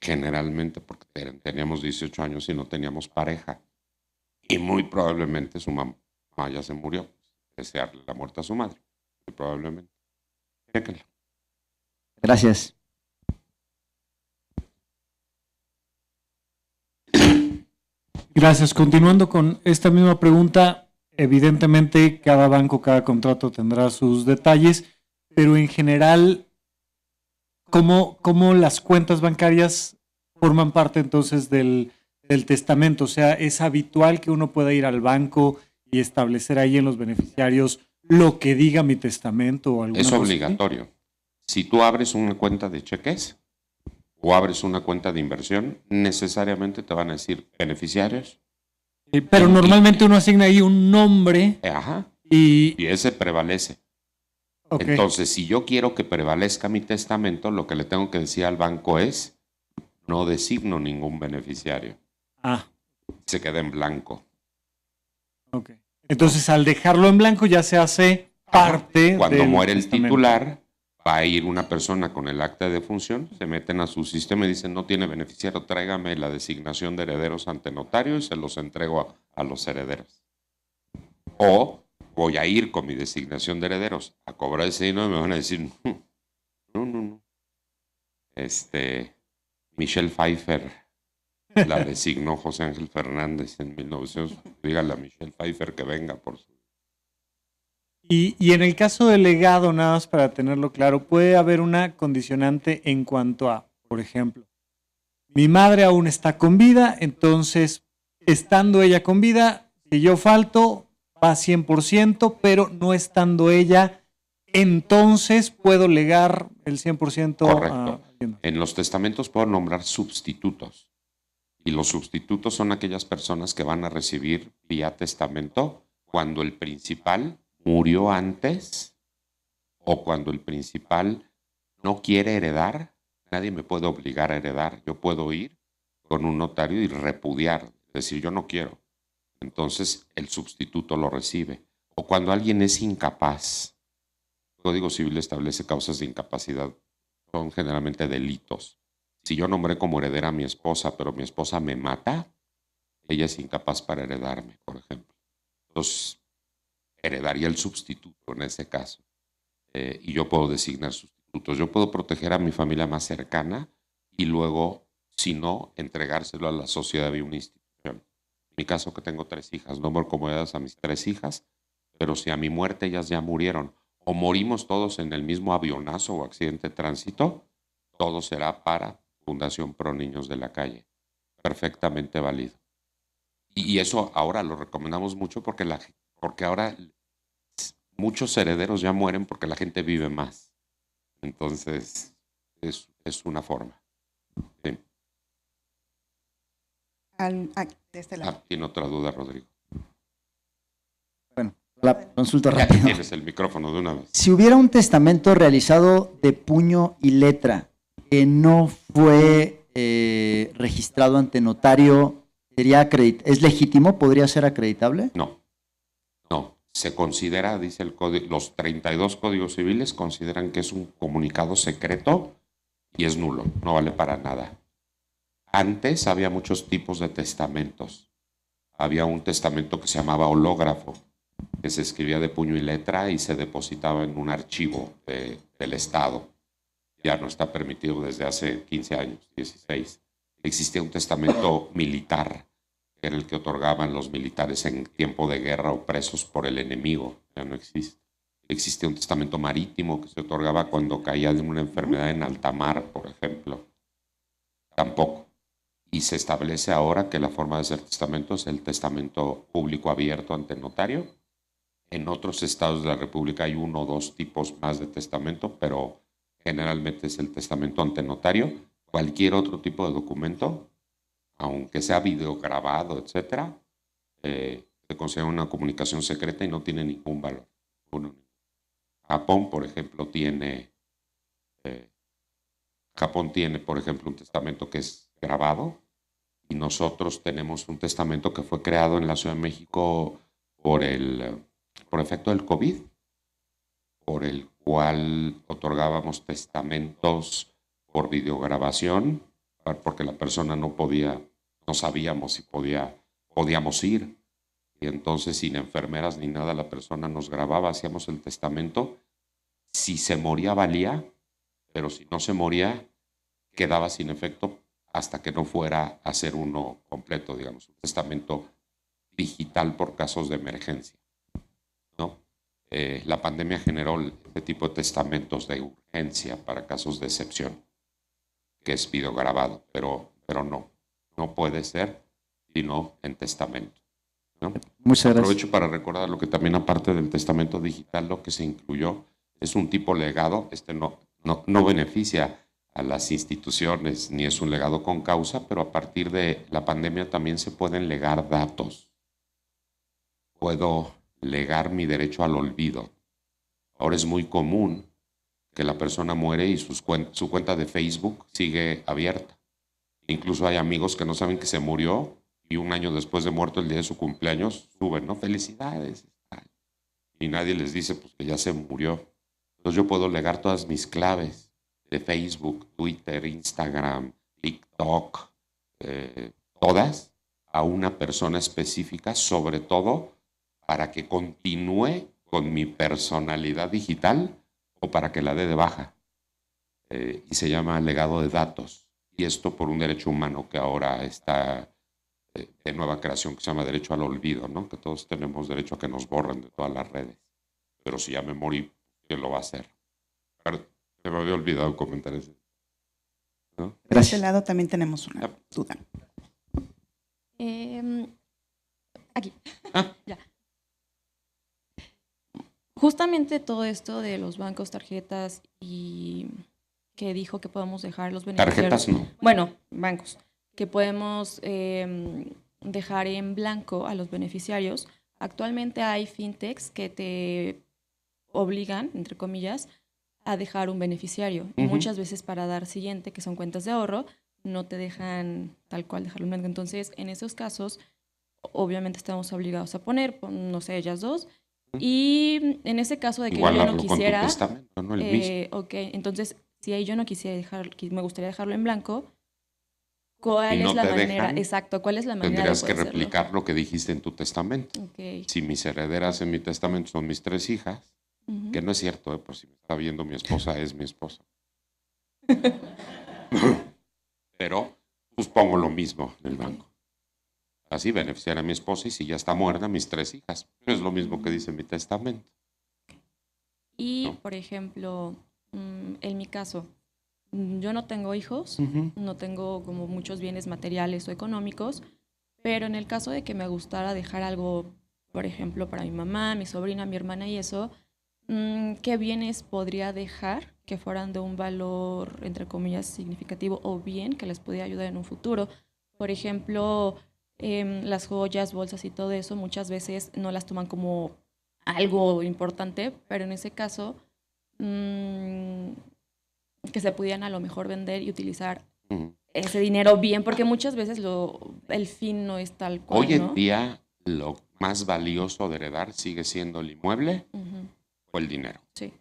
Generalmente porque teníamos 18 años y no teníamos pareja. Y muy probablemente su mamá ya se murió. Desearle la muerte a su madre. Muy probablemente. Chequenlo. Gracias. Gracias. Continuando con esta misma pregunta, evidentemente cada banco, cada contrato tendrá sus detalles, pero en general, ¿cómo las cuentas bancarias forman parte entonces del testamento? O sea, ¿es habitual que uno pueda ir al banco y establecer ahí en los beneficiarios lo que diga mi testamento o alguna Es cosa obligatorio. Si tú abres una cuenta de cheques o abres una cuenta de inversión, necesariamente te van a decir beneficiarios. así? Pero normalmente uno asigna ahí un nombre Ajá. y... Y ese prevalece. ok. Entonces, si yo quiero que prevalezca mi testamento, lo que le tengo que decir al banco es, no designo ningún beneficiario. Ah, Se queda en blanco. ok. Entonces, al dejarlo en blanco ya se hace parte Cuando del muere el testamento. titular, va a ir una persona con el acta de defunción, se meten a su sistema y dicen, no tiene beneficiario, tráigame la designación de herederos ante notario y se los entrego a los herederos. O voy a ir con mi designación de herederos a cobrar ese dinero y me van a decir, no. Michelle Pfeiffer la designó José Ángel Fernández en 1900. Dígale a Michelle Pfeiffer que venga por su... Y en el caso del legado, nada más para tenerlo claro, puede haber una condicionante en cuanto a, por ejemplo, mi madre aún está con vida, entonces, estando ella con vida, si yo falto, va 100%, pero no estando ella, entonces puedo legar el 100% Correcto. a alguien más. En los testamentos puedo nombrar sustitutos. Y los sustitutos son aquellas personas que van a recibir vía testamento cuando el principal murió antes o cuando el principal no quiere heredar. Nadie me puede obligar a heredar. Yo puedo ir con un notario y repudiar, decir yo no quiero. Entonces el sustituto lo recibe. O cuando alguien es incapaz. El Código Civil establece causas de incapacidad. Son generalmente delitos. Si yo nombré como heredera a mi esposa, pero mi esposa me mata, ella es incapaz para heredarme, por ejemplo. Entonces, heredaría el sustituto en ese caso. Y yo puedo designar sustitutos. Yo puedo proteger a mi familia más cercana y luego, si no, entregárselo a la sociedad de una institución. En mi caso, que tengo 3 hijas, nombro como heredas a mis 3 hijas, pero si a mi muerte ellas ya murieron o morimos todos en el mismo avionazo o accidente de tránsito, todo será para Fundación Pro Niños de la Calle. Perfectamente válido. Y eso ahora lo recomendamos mucho porque ahora muchos herederos ya mueren porque la gente vive más. Entonces, es una forma. Sí. De este lado. ¿Tiene otra duda, Rodrigo? Bueno, la consulta Ya que rápido. tienes el micrófono de una vez. Si hubiera un testamento realizado de puño y letra que no fue registrado ante notario, ¿es legítimo? ¿Podría ser acreditable? No. Se considera, dice el código, los 32 códigos civiles consideran que es un comunicado secreto y es nulo, no vale para nada. Antes había muchos tipos de testamentos. Había un testamento que se llamaba hológrafo, que se escribía de puño y letra y se depositaba en un archivo del Estado. Ya no está permitido desde hace 15 años, 16. Existía un testamento militar, que era el que otorgaban los militares en tiempo de guerra o presos por el enemigo. Ya no existe. Existía un testamento marítimo que se otorgaba cuando caía de una enfermedad en alta mar, por ejemplo. Tampoco. Y se establece ahora que la forma de hacer testamento es el testamento público abierto ante notario. En otros estados de la República hay 1 o 2 tipos más de testamento, pero generalmente es el testamento ante notario. Cualquier otro tipo de documento, aunque sea videograbado, etcétera, se considera una comunicación secreta y no tiene ningún valor. Japón, por ejemplo, tiene, por ejemplo, un testamento que es grabado, y nosotros tenemos un testamento que fue creado en la Ciudad de México por efecto del COVID, por el cual otorgábamos testamentos por videograbación, porque la persona no sabíamos si podíamos ir. Y entonces, sin enfermeras ni nada, la persona nos grababa, hacíamos el testamento. Si se moría, valía, pero si no se moría, quedaba sin efecto hasta que no fuera a hacer uno completo, digamos, un testamento digital por casos de emergencia, ¿no? La pandemia generó este tipo de testamentos de urgencia para casos de excepción, que es videograbado, pero no puede ser sino en testamento, ¿no? Muchas gracias. Aprovecho para recordar lo que también, aparte del testamento digital, lo que se incluyó es un tipo legado. No beneficia a las instituciones ni es un legado con causa, pero a partir de la pandemia también se pueden legar datos. Puedo legar mi derecho al olvido. Ahora es muy común que la persona muere y su cuenta de Facebook sigue abierta. Incluso hay amigos que no saben que se murió y un año después de muerto, el día de su cumpleaños, suben, ¿no? Felicidades. Y nadie les dice pues, que ya se murió. Entonces yo puedo legar todas mis claves de Facebook, Twitter, Instagram, TikTok, todas a una persona específica, sobre todo para que continúe con mi personalidad digital o para que la dé de baja. Y se llama legado de datos. Y esto por un derecho humano que ahora está de nueva creación, que se llama derecho al olvido, ¿no? Que todos tenemos derecho a que nos borren de todas las redes. Pero si ya me morí, ¿quién lo va a hacer? Se me había olvidado comentar eso, ¿no? De este lado también tenemos una duda. Aquí. Ya. Justamente todo esto de los bancos, tarjetas y que dijo que podemos dejar los beneficiarios. Tarjetas no. Bueno, bancos. Que podemos dejar en blanco a los beneficiarios. Actualmente hay fintechs que te obligan, entre comillas, a dejar un beneficiario. Y muchas veces para dar siguiente, que son cuentas de ahorro, no te dejan tal cual dejarlo en blanco. Entonces, en esos casos, obviamente estamos obligados a poner, no sé, ellas dos. Y en ese caso de que igual yo no quisiera... Con tu testamento, ¿no? El mismo. Ok, entonces, si ahí yo no quisiera me gustaría dejarlo en blanco, ¿cuál no es la te manera? dejan, Exacto, ¿cuál es la manera tendrías de que poder replicar hacerlo? lo que dijiste en tu testamento. Okay. Si mis herederas en mi testamento son mis 3 hijas, que no es cierto, por si me está viendo mi esposa, es mi esposa. Pero pues pongo lo mismo en el banco. Así beneficiar a mi esposa y si ya está muerta, mis 3 hijas. Es lo mismo que dice mi testamento. Y, ¿no? por ejemplo, en mi caso, yo no tengo hijos, no tengo como muchos bienes materiales o económicos, pero en el caso de que me gustara dejar algo, por ejemplo, para mi mamá, mi sobrina, mi hermana y eso, ¿qué bienes podría dejar que fueran de un valor, entre comillas, significativo o bien que les pudiera ayudar en un futuro? Por ejemplo, las joyas, bolsas y todo eso muchas veces no las toman como algo importante, pero en ese caso que se pudieran a lo mejor vender y utilizar ese dinero bien, porque muchas veces el fin no es tal cual, Hoy en ¿no? día lo más valioso de heredar sigue siendo el inmueble o el dinero. Sí.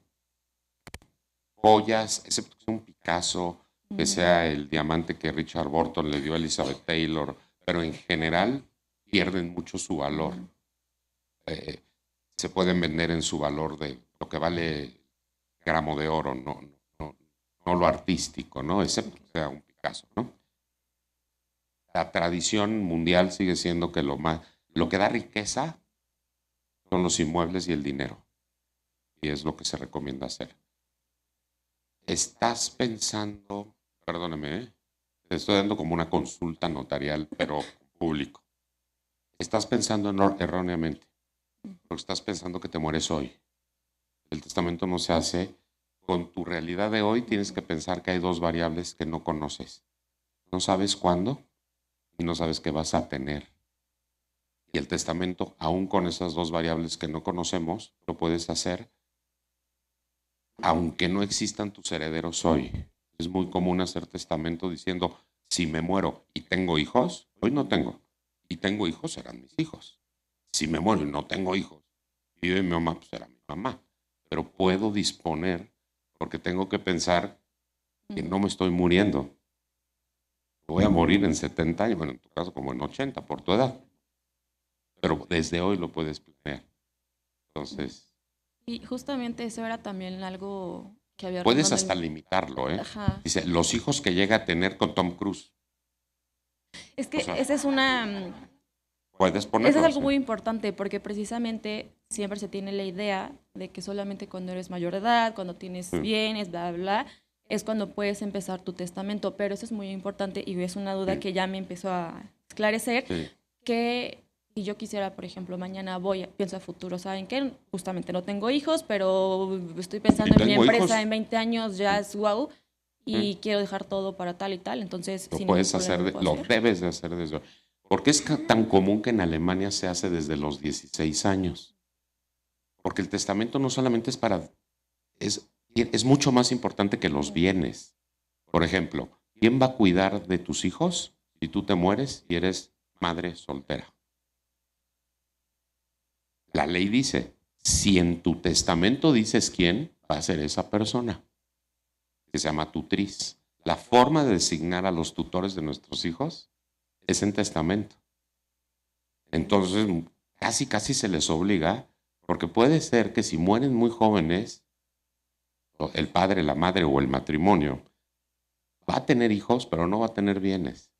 Joyas, excepto que sea un Picasso, que sea el diamante que Richard Burton le dio a Elizabeth Taylor, pero en general pierden mucho su valor. Se pueden vender en su valor de lo que vale gramo de oro, no lo artístico, ¿no? Excepto que sea un Picasso, ¿no? La tradición mundial sigue siendo que lo que da riqueza son los inmuebles y el dinero. Y es lo que se recomienda hacer. Estás pensando, perdóname, te estoy dando como una consulta notarial, pero público. Estás pensando erróneamente, porque estás pensando que te mueres hoy. El testamento no se hace. Con tu realidad de hoy tienes que pensar que hay 2 variables que no conoces. No sabes cuándo y no sabes qué vas a tener. Y el testamento, aún con esas 2 variables que no conocemos, lo puedes hacer aunque no existan tus herederos hoy, es muy común hacer testamento diciendo, si me muero y tengo hijos, hoy no tengo, y tengo hijos, serán mis hijos. Si me muero y no tengo hijos, y vive mi mamá, pues será mi mamá. Pero puedo disponer, porque tengo que pensar que no me estoy muriendo. Voy a morir en 70 años, bueno, en tu caso como en 80, por tu edad. Pero desde hoy lo puedes planear. Entonces, Y justamente eso era también algo que había puedes rondado hasta en- limitarlo, ¿eh? Ajá. Dice, los hijos que llega a tener con Tom Cruise. Es que O sea, esa es una... puedes ponerlo. Eso es algo ¿sí? muy importante porque precisamente siempre se tiene la idea de que solamente cuando eres mayor de edad, cuando tienes Sí. bienes, bla, bla, bla, es cuando puedes empezar tu testamento. Pero eso es muy importante y es una duda Sí. que ya me empezó a esclarecer, Sí. que si yo quisiera, por ejemplo, mañana pienso a futuro, ¿saben qué? Justamente no tengo hijos, pero estoy pensando Y en mi tengo empresa hijos. en 20 años, ya es wow, y quiero dejar todo para tal y tal, entonces Lo sin puedes ningún hacer, problema lo puedo hacer. debes de hacer desde hoy. ¿Por qué es tan común que en Alemania se hace desde los 16 años? Porque el testamento no solamente es para... Es mucho más importante que los bienes. Por ejemplo, ¿quién va a cuidar de tus hijos si tú te mueres y eres madre soltera? La ley dice, si en tu testamento dices quién, va a ser esa persona, que se llama tutriz. La forma de designar a los tutores de nuestros hijos es en testamento. Entonces, casi se les obliga, porque puede ser que si mueren muy jóvenes, el padre, la madre o el matrimonio, va a tener hijos, pero no va a tener bienes.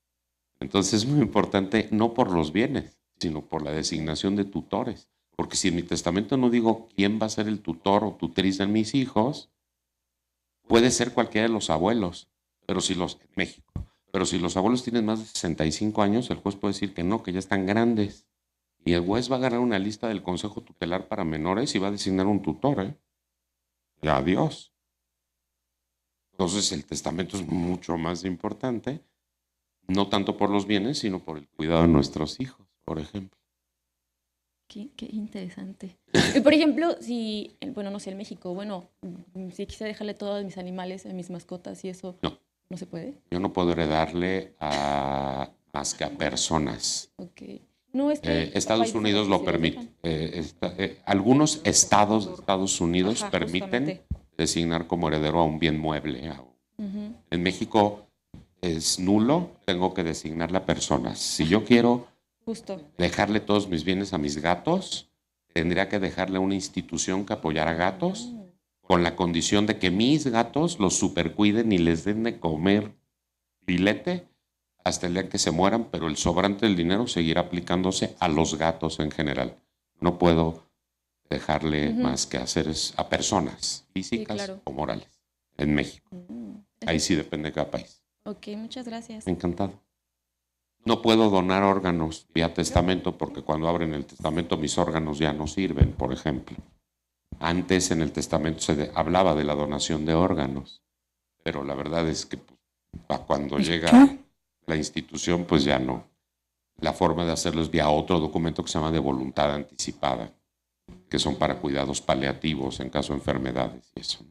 Entonces es muy importante, no por los bienes, sino por la designación de tutores. Porque si en mi testamento no digo quién va a ser el tutor o tutriz de mis hijos, puede ser cualquiera de los abuelos, en México. Pero si los abuelos tienen más de 65 años, el juez puede decir que no, que ya están grandes. Y el juez va a ganar una lista del Consejo Tutelar para Menores y va a designar un tutor, ¿eh? Y adiós. Entonces el testamento es mucho más importante, no tanto por los bienes, sino por el cuidado de nuestros hijos, por ejemplo. Qué interesante. Y por ejemplo, si, bueno, no sé, en México, bueno, si quisiera dejarle todos mis animales, a mis mascotas y eso, No. ¿no se puede? Yo no puedo heredarle más que a personas. Ok. No, es que Estados países en Unidos los lo que sí los permite. Algunos estados de Estados Unidos Ajá, permiten justamente. designar como heredero a un bien mueble. Ujú. En México es nulo, tengo que designarle a personas. Si yo quiero Justo. dejarle todos mis bienes a mis gatos, tendría que dejarle a una institución que apoyara gatos, con la condición de que mis gatos los supercuiden y les den de comer filete hasta el día que se mueran, pero el sobrante del dinero seguirá aplicándose a los gatos en general. No puedo dejarle más que hacer a personas físicas claro. o morales en México. Ahí sí depende de cada país. Ok, muchas gracias. Encantado. No puedo donar órganos vía testamento porque cuando abren el testamento mis órganos ya no sirven, por ejemplo. Antes en el testamento se hablaba de la donación de órganos, pero la verdad es que cuando llega la institución, pues ya no. La forma de hacerlo es vía otro documento que se llama de voluntad anticipada, que son para cuidados paliativos en caso de enfermedades y eso.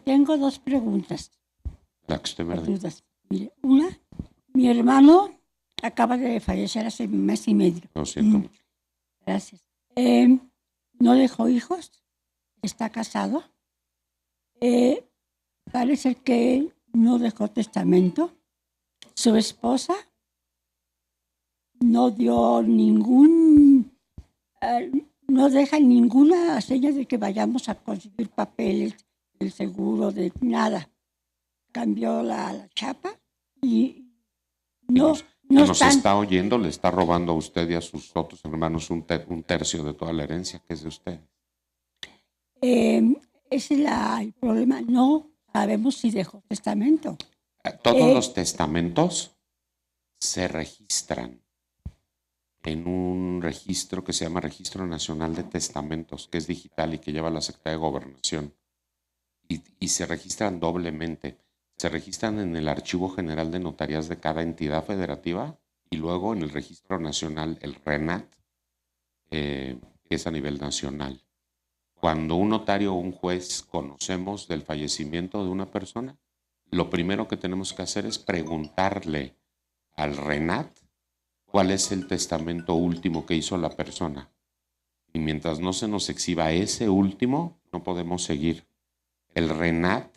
Tengo dos preguntas. La que usted me dijo. Dudas. Mire, una, mi hermano acaba de fallecer hace un mes y medio. Lo siento mucho. Gracias. No dejó hijos, está casado. Parece que no dejó testamento. Su esposa no dio no deja ninguna señal de que vayamos a conseguir papeles del seguro, de nada. Cambió la chapa y no Nos están. está oyendo, le está robando a usted y a sus otros hermanos un tercio de toda la herencia que es de usted. Ese es el problema. No sabemos si dejó testamento. Todos los testamentos se registran en un registro que se llama Registro Nacional de Testamentos, que es digital y que lleva la Secretaría de Gobernación. Y se registran doblemente. Se registran en el Archivo General de Notarías de cada entidad federativa y luego en el Registro Nacional, el RENAT, que es a nivel nacional. Cuando un notario o un juez conocemos del fallecimiento de una persona, lo primero que tenemos que hacer es preguntarle al RENAT cuál es el testamento último que hizo la persona. Y mientras no se nos exhiba ese último, no podemos seguir. El RENAT,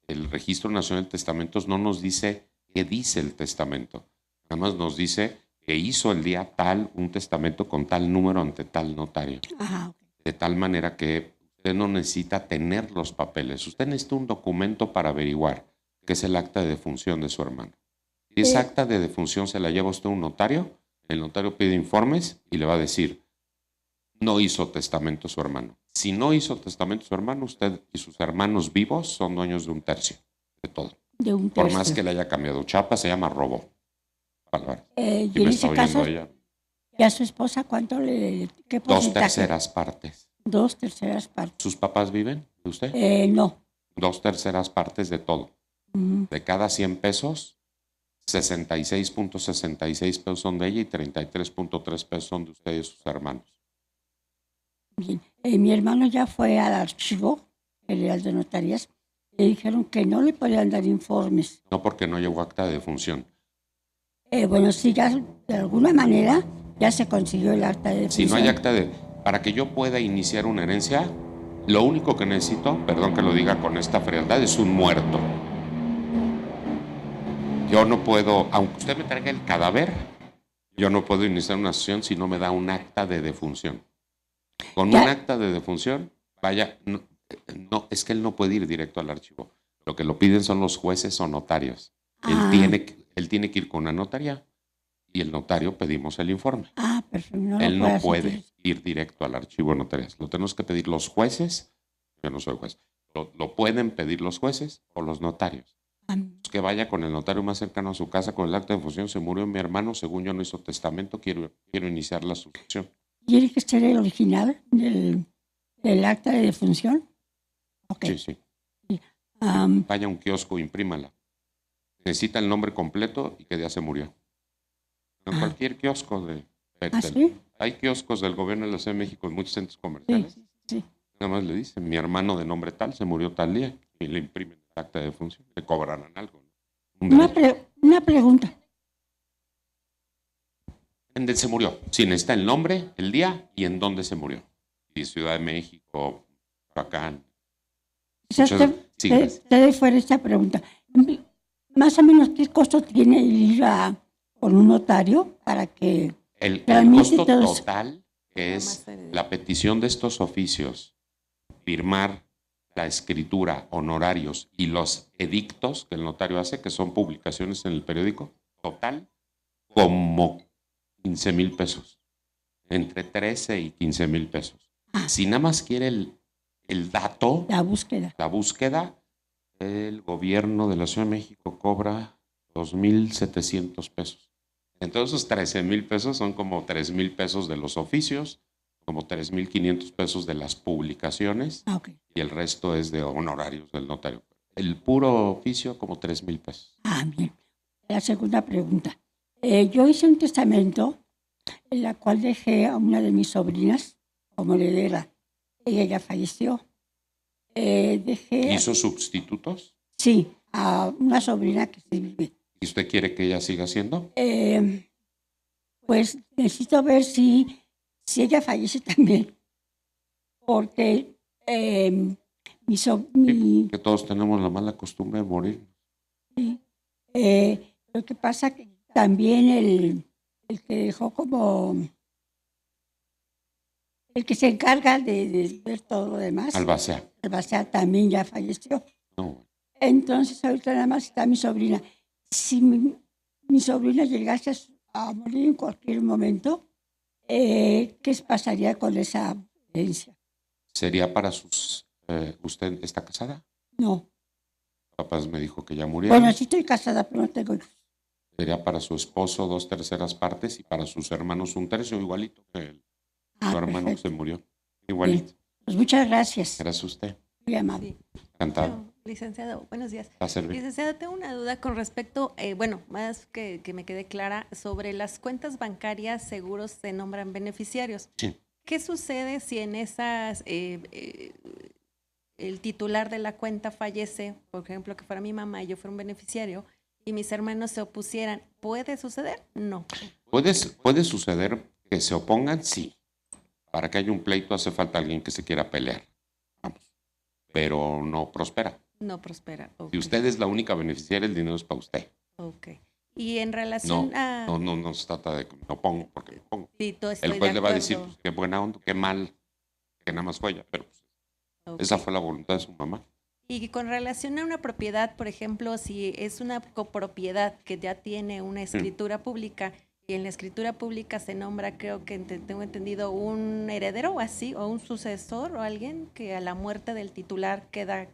el Registro Nacional de Testamentos, no nos dice qué dice el testamento. Nada más nos dice que hizo el día tal un testamento con tal número ante tal notario. Ajá. De tal manera que usted no necesita tener los papeles. Usted necesita un documento para averiguar, que es el acta de defunción de su hermano. Si esa acta de defunción se la lleva usted a un notario, el notario pide informes y le va a decir, no hizo testamento su hermano. Si no hizo testamento su hermano, usted y sus hermanos vivos son dueños de 1/3 de todo. De un Por tercio. más que le haya cambiado chapa, se llama robo. Y Si en me ese está caso, oyendo ella. ¿y a su esposa cuánto qué 2/3 porcentaje? partes. 2/3 partes. ¿Sus papás viven de usted? No. 2/3 partes de todo. Ujú. De cada 100 pesos, 66.66 pesos son de ella y 33.3 pesos son de usted y de sus hermanos. Bien. Mi hermano ya fue al archivo general de notarías. Le dijeron que no le podían dar informes. No porque no llegó acta de defunción. Bueno, sí, ya de alguna manera ya se consiguió el acta de Si defunción. no hay acta de... Para que yo pueda iniciar una herencia, lo único que necesito, perdón que lo diga con esta frialdad, es un muerto. Yo no puedo, aunque usted me traiga el cadáver, yo no puedo iniciar una sesión si no me da un acta de defunción. Con Ya. un acta de defunción, vaya, no, es que él no puede ir directo al archivo. Lo que lo piden son los jueces o notarios. Ah. Él tiene que ir con una notaría y el notario pedimos el informe. Perfecto. No Él lo no puede puede hacer. ir directo al archivo de notarias. Lo tenemos que pedir los jueces. Yo no soy juez. Lo pueden pedir los jueces o los notarios. Que vaya con el notario más cercano a su casa con el acta de defunción. Se murió mi hermano, según yo no hizo testamento, quiero iniciar la sucesión. ¿Tiene que ser el original del acta de defunción? Ok. Sí, sí. Am, Vaya a un kiosco, imprímala. Necesita el nombre completo y que ya se murió. En cualquier kiosco ¿sí? hay kioscos del gobierno de la Ciudad de México en muchos centros Sí, comerciales. sí. Nada más le dicen, mi hermano de nombre tal se murió tal día y le imprimen el acta de defunción. Le cobrarán algo, ¿no? Una pregunta. ¿En dónde se murió? Sí, necesita el nombre, el día y en dónde se murió. Y Ciudad de México, Huracán. O sea, Muchas- sí, gracias. te fuera esta pregunta. Más o menos, ¿qué costo tiene ir con un notario para que El tramite costo todo eso? total, que es la petición de estos oficios, firmar la escritura, honorarios y los edictos que el notario hace, que son publicaciones en el periódico, total, como 15,000 pesos. Entre 13 y 15,000 pesos. Si nada más quiere el dato, La búsqueda. la búsqueda, el gobierno de la Ciudad de México cobra 2,700 pesos. Entonces, 13,000 pesos son como 3,000 pesos de los oficios, como 3,500 pesos de las publicaciones Ok. y el resto es de honorarios del notario. El puro oficio, como 3,000 pesos. Bien. La segunda pregunta. Yo hice un testamento en la cual dejé a una de mis sobrinas como heredera. Ella ya falleció. Dejé, ¿Hizo sustitutos? sí, a una sobrina que sí vive. ¿Y usted quiere que ella siga siendo? Pues necesito ver si ella fallece también. Porque Que todos tenemos la mala costumbre de morir. lo que pasa que también el que dejó como el que se encarga de ver todo lo demás, Albacea. Albacea, también ya falleció. No. Entonces ahorita nada más está mi sobrina. Si mi sobrina llegase a morir en cualquier momento, ¿qué pasaría con esa herencia? ¿Sería para sus... ¿Usted está casada? No. Papás me dijo que ya murieron. Bueno, sí estoy casada, pero no tengo hijos. Sería para su esposo 2/3 partes y para sus hermanos 1/3, igualito que su hermano que Perfecto. se murió. Igualito. Pues muchas gracias. Gracias a usted. Muy amable. Encantado. Bueno, licenciado, buenos días. Va a servir. Licenciado, tengo una duda con respecto, más que me quede clara, sobre las cuentas bancarias seguros se nombran beneficiarios. Sí. ¿Qué sucede si en esas el titular de la cuenta fallece, por ejemplo, que fuera mi mamá y yo fuera un beneficiario, y mis hermanos se opusieran? ¿Puede suceder? No. Puede suceder que se opongan, sí. Para que haya un pleito hace falta alguien que se quiera pelear. Vamos. Pero no prospera. No prospera. Si Okay. usted es la única beneficiaria, el dinero es para usted. Ok. Y en relación a... No se trata de que me opongo porque me opongo. Sí, El juez le va a decir, pues, qué buena onda, qué mal, que nada más fue ella. Pero pues, okay. Esa fue la voluntad de su mamá. Y con relación a una propiedad, por ejemplo, si es una copropiedad que ya tiene una escritura pública y en la escritura pública se nombra, creo que tengo entendido, un heredero o así, o un sucesor o alguien que a la muerte del titular queda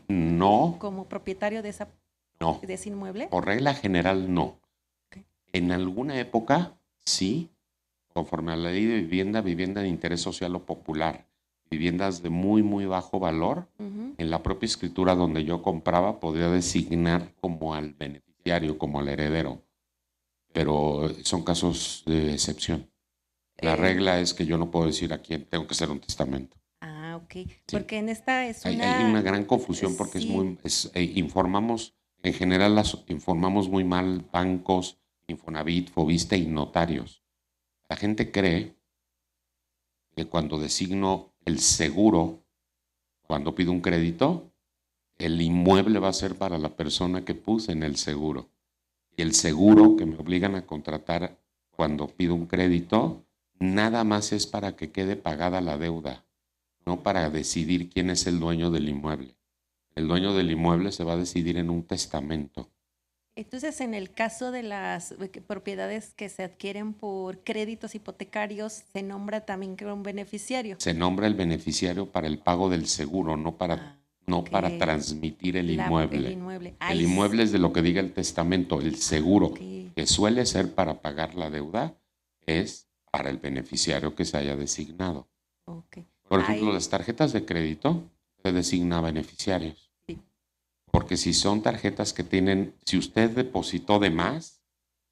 no, como propietario de ese inmueble. Por regla general, no. Okay. En alguna época, sí, conforme a la ley de vivienda de interés social o popular, viviendas de muy, muy bajo valor, en la propia escritura donde yo compraba podría designar como al beneficiario, como al heredero. Pero son casos de excepción. La regla es que yo no puedo decir a quién, tengo que hacer un testamento. Ah, ok. Sí. Porque en esta es Hay una gran confusión porque sí. Informamos, en general informamos muy mal bancos, Infonavit, Fobiste y notarios. La gente cree que cuando designo el seguro, cuando pido un crédito, el inmueble va a ser para la persona que puse en el seguro. Y el seguro que me obligan a contratar cuando pido un crédito, nada más es para que quede pagada la deuda, no para decidir quién es el dueño del inmueble. El dueño del inmueble se va a decidir en un testamento. Entonces, en el caso de las propiedades que se adquieren por créditos hipotecarios, se nombra también que un beneficiario. Se nombra el beneficiario para el pago del seguro, no para transmitir el inmueble. El inmueble es de lo que diga el testamento. El seguro, que suele ser para pagar la deuda, es para el beneficiario que se haya designado. Okay. Por ejemplo, las tarjetas de crédito se designa beneficiarios. Porque si son tarjetas que tienen, si usted depositó de más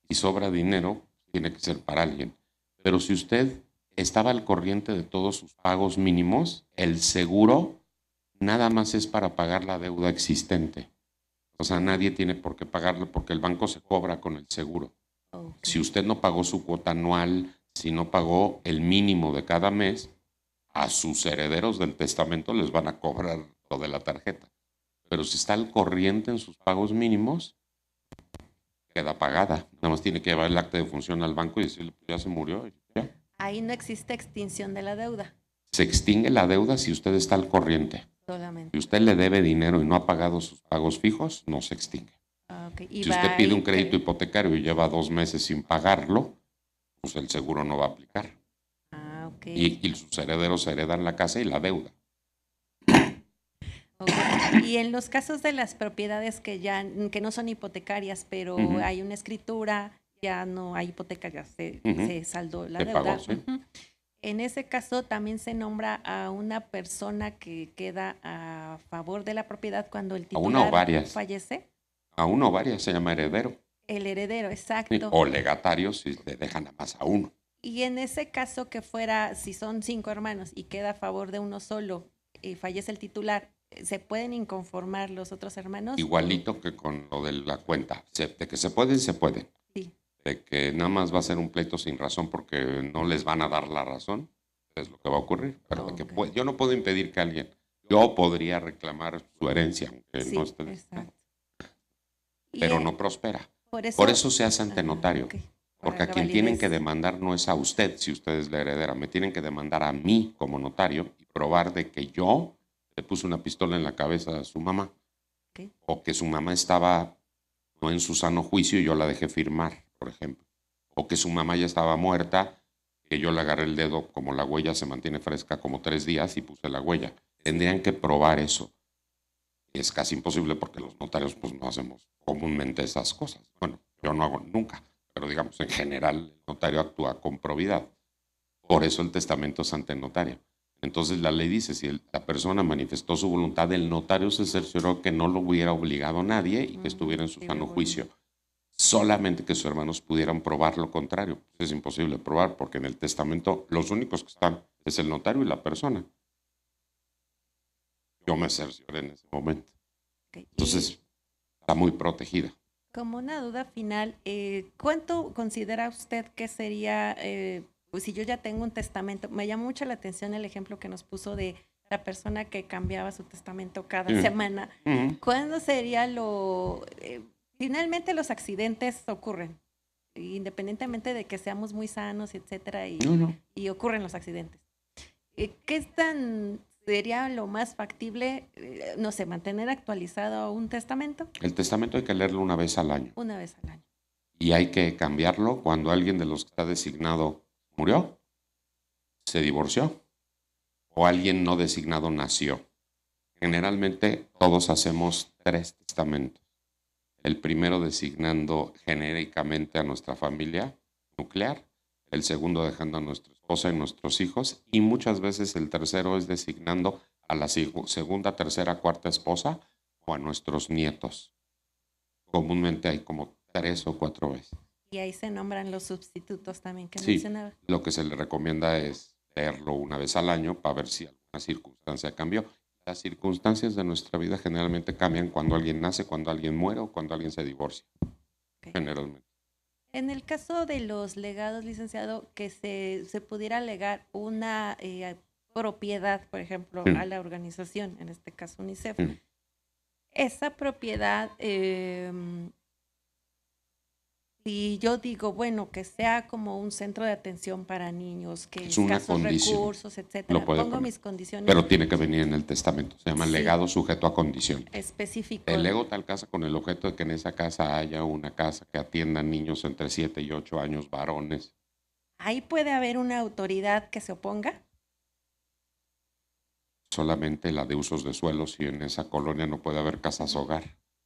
y sobra dinero, tiene que ser para alguien. Pero si usted estaba al corriente de todos sus pagos mínimos, el seguro nada más es para pagar la deuda existente. O sea, nadie tiene por qué pagarlo porque el banco se cobra con el seguro. Okay. Si usted no pagó su cuota anual, si no pagó el mínimo de cada mes, a sus herederos del testamento les van a cobrar lo de la tarjeta. Pero si está al corriente en sus pagos mínimos, queda pagada. Nada más tiene que llevar el acta de función al banco y decirle, pues ya se murió. ¿Ya? Ahí no existe extinción de la deuda. Se extingue la deuda si usted está al corriente. Solamente. Si usted le debe dinero y no ha pagado sus pagos fijos, no se extingue. Okay. Si usted pide un crédito hipotecario y lleva 2 meses sin pagarlo, pues el seguro no va a aplicar. Okay. Y sus herederos heredan la casa y la deuda. Okay. Y en los casos de las propiedades que no son hipotecarias, pero hay una escritura, ya no hay hipoteca, ya se saldó la deuda. Pagó, ¿sí? En ese caso también se nombra a una persona que queda a favor de la propiedad cuando el titular fallece. A uno o varias se llama heredero. El heredero, exacto. Sí, o legatario si le dejan a más a uno. Y en ese caso que fuera, si son 5 hermanos y queda a favor de uno solo y fallece el titular, ¿se pueden inconformar los otros hermanos? Igualito que con lo de la cuenta. De que se pueden, se pueden. Sí. De que nada más va a ser un pleito sin razón porque no les van a dar la razón, es lo que va a ocurrir. Pero de que yo no puedo impedir que alguien, yo podría reclamar su herencia, aunque no esté. Exacto. Pero no prospera. Por eso se hace ante notario. Okay. Porque a quien tienen que demandar no es a usted, si usted es la heredera. Me tienen que demandar a mí como notario y probar de que yo le puse una pistola en la cabeza a su mamá. Okay. O que su mamá estaba no en su sano juicio y yo la dejé firmar, por ejemplo. O que su mamá ya estaba muerta, que yo le agarré el dedo, como la huella se mantiene fresca como 3 días y puse la huella. Tendrían que probar eso. Es casi imposible porque los notarios pues no hacemos comúnmente esas cosas. Bueno, yo no hago nunca. Pero digamos, en general, el notario actúa con probidad. Por eso el testamento es ante el notario. Entonces la ley dice, si la persona manifestó su voluntad, el notario se cercioró que no lo hubiera obligado nadie y que estuviera en su sano juicio. Solamente que sus hermanos pudieran probar lo contrario. Pues es imposible probar porque en el testamento los únicos que están Es el notario y la persona. Yo me cercioré en ese momento. Ok. Entonces, está muy protegida. Como una duda final, ¿cuánto considera usted que sería, pues si yo ya tengo un testamento? Me llamó mucho la atención el ejemplo que nos puso de la persona que cambiaba su testamento cada semana. ¿Cuándo sería finalmente los accidentes ocurren, independientemente de que seamos muy sanos, etcétera, y ocurren los accidentes? ¿Qué sería lo más factible, no sé, mantener actualizado un testamento? El testamento hay que leerlo una vez al año. Una vez al año. Y hay que cambiarlo cuando alguien de los que está designado murió, se divorció o alguien no designado nació. Generalmente todos hacemos 3 testamentos. El primero designando genéricamente a nuestra familia nuclear, el segundo dejando a nuestra esposa y nuestros hijos, y muchas veces el tercero es designando a la segunda, tercera, cuarta esposa o a nuestros nietos. Comúnmente hay como 3 o 4 veces. Y ahí se nombran los sustitutos también que Sí, mencionaba. lo que se le recomienda es leerlo una vez al año para ver si alguna circunstancia cambió. Las circunstancias de nuestra vida generalmente cambian cuando alguien nace, cuando alguien muere o cuando alguien se divorcia. Okay. Generalmente. En el caso de los legados, licenciado, que se pudiera legar una propiedad, por ejemplo, a la organización, en este caso UNICEF, esa propiedad, si yo digo, bueno, que sea como un centro de atención para niños, que Es una escasos condición. recursos, etcétera, Lo puede pongo poner. mis condiciones. Pero tiene que venir en el testamento. Se llama Sí. legado sujeto a condición. Específico. El lego tal casa con el objeto de que en esa casa haya una casa que atienda niños entre 7 y 8 años, varones. ¿Ahí puede haber una autoridad que se oponga? Solamente la de usos de suelo, si en esa colonia no puede haber casas hogar.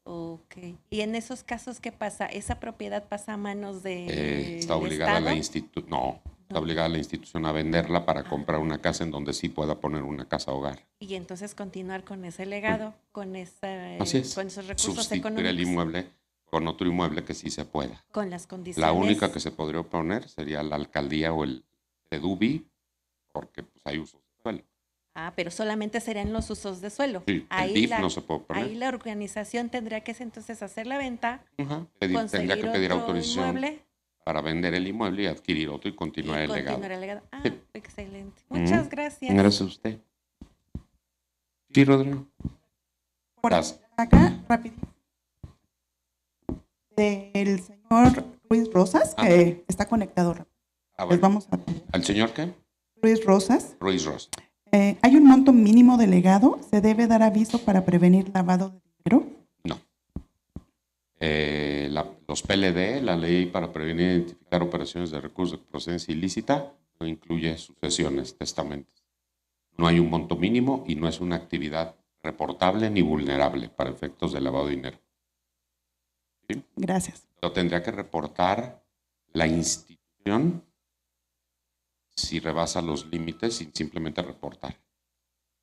Ok. ¿Y en esos casos qué pasa? ¿Esa propiedad pasa a manos Está del obligada la Estado? No, está obligada la institución a venderla para comprar una casa en donde sí pueda poner una casa hogar. Y entonces continuar con ese legado, con Así es. con esos recursos Sustituir económicos. el inmueble con otro inmueble que sí se pueda. Con las condiciones. La única que se podría oponer sería la alcaldía o el EDUBI, porque pues, hay usos de suelo. Ah, pero solamente serían los usos de suelo. Sí, el DIF no se puede oponer. Ahí la organización tendría que entonces hacer la venta, Tendría que pedir otro autorización inmueble para vender el inmueble y adquirir otro y continuar el legado. continuar el legado. Ah, Sí. excelente. Muchas gracias. Gracias a usted. Sí, Rodrigo. Por Gracias. acá, rapidito. Del señor Ruiz Rosas, que está conectado. Les Bueno. vamos a... ¿Al señor qué? Ruiz Rosas. Ruiz Ross. ¿Hay un monto mínimo de legado? ¿Se debe dar aviso para prevenir lavado de dinero? No. Los PLD, la ley para prevenir e identificar operaciones de recursos de procedencia ilícita, no incluye sucesiones, testamentos. No hay un monto mínimo y no es una actividad reportable ni vulnerable para efectos de lavado de dinero. ¿Sí? Gracias. Lo tendría que reportar la institución si rebasa los límites sin simplemente reportar.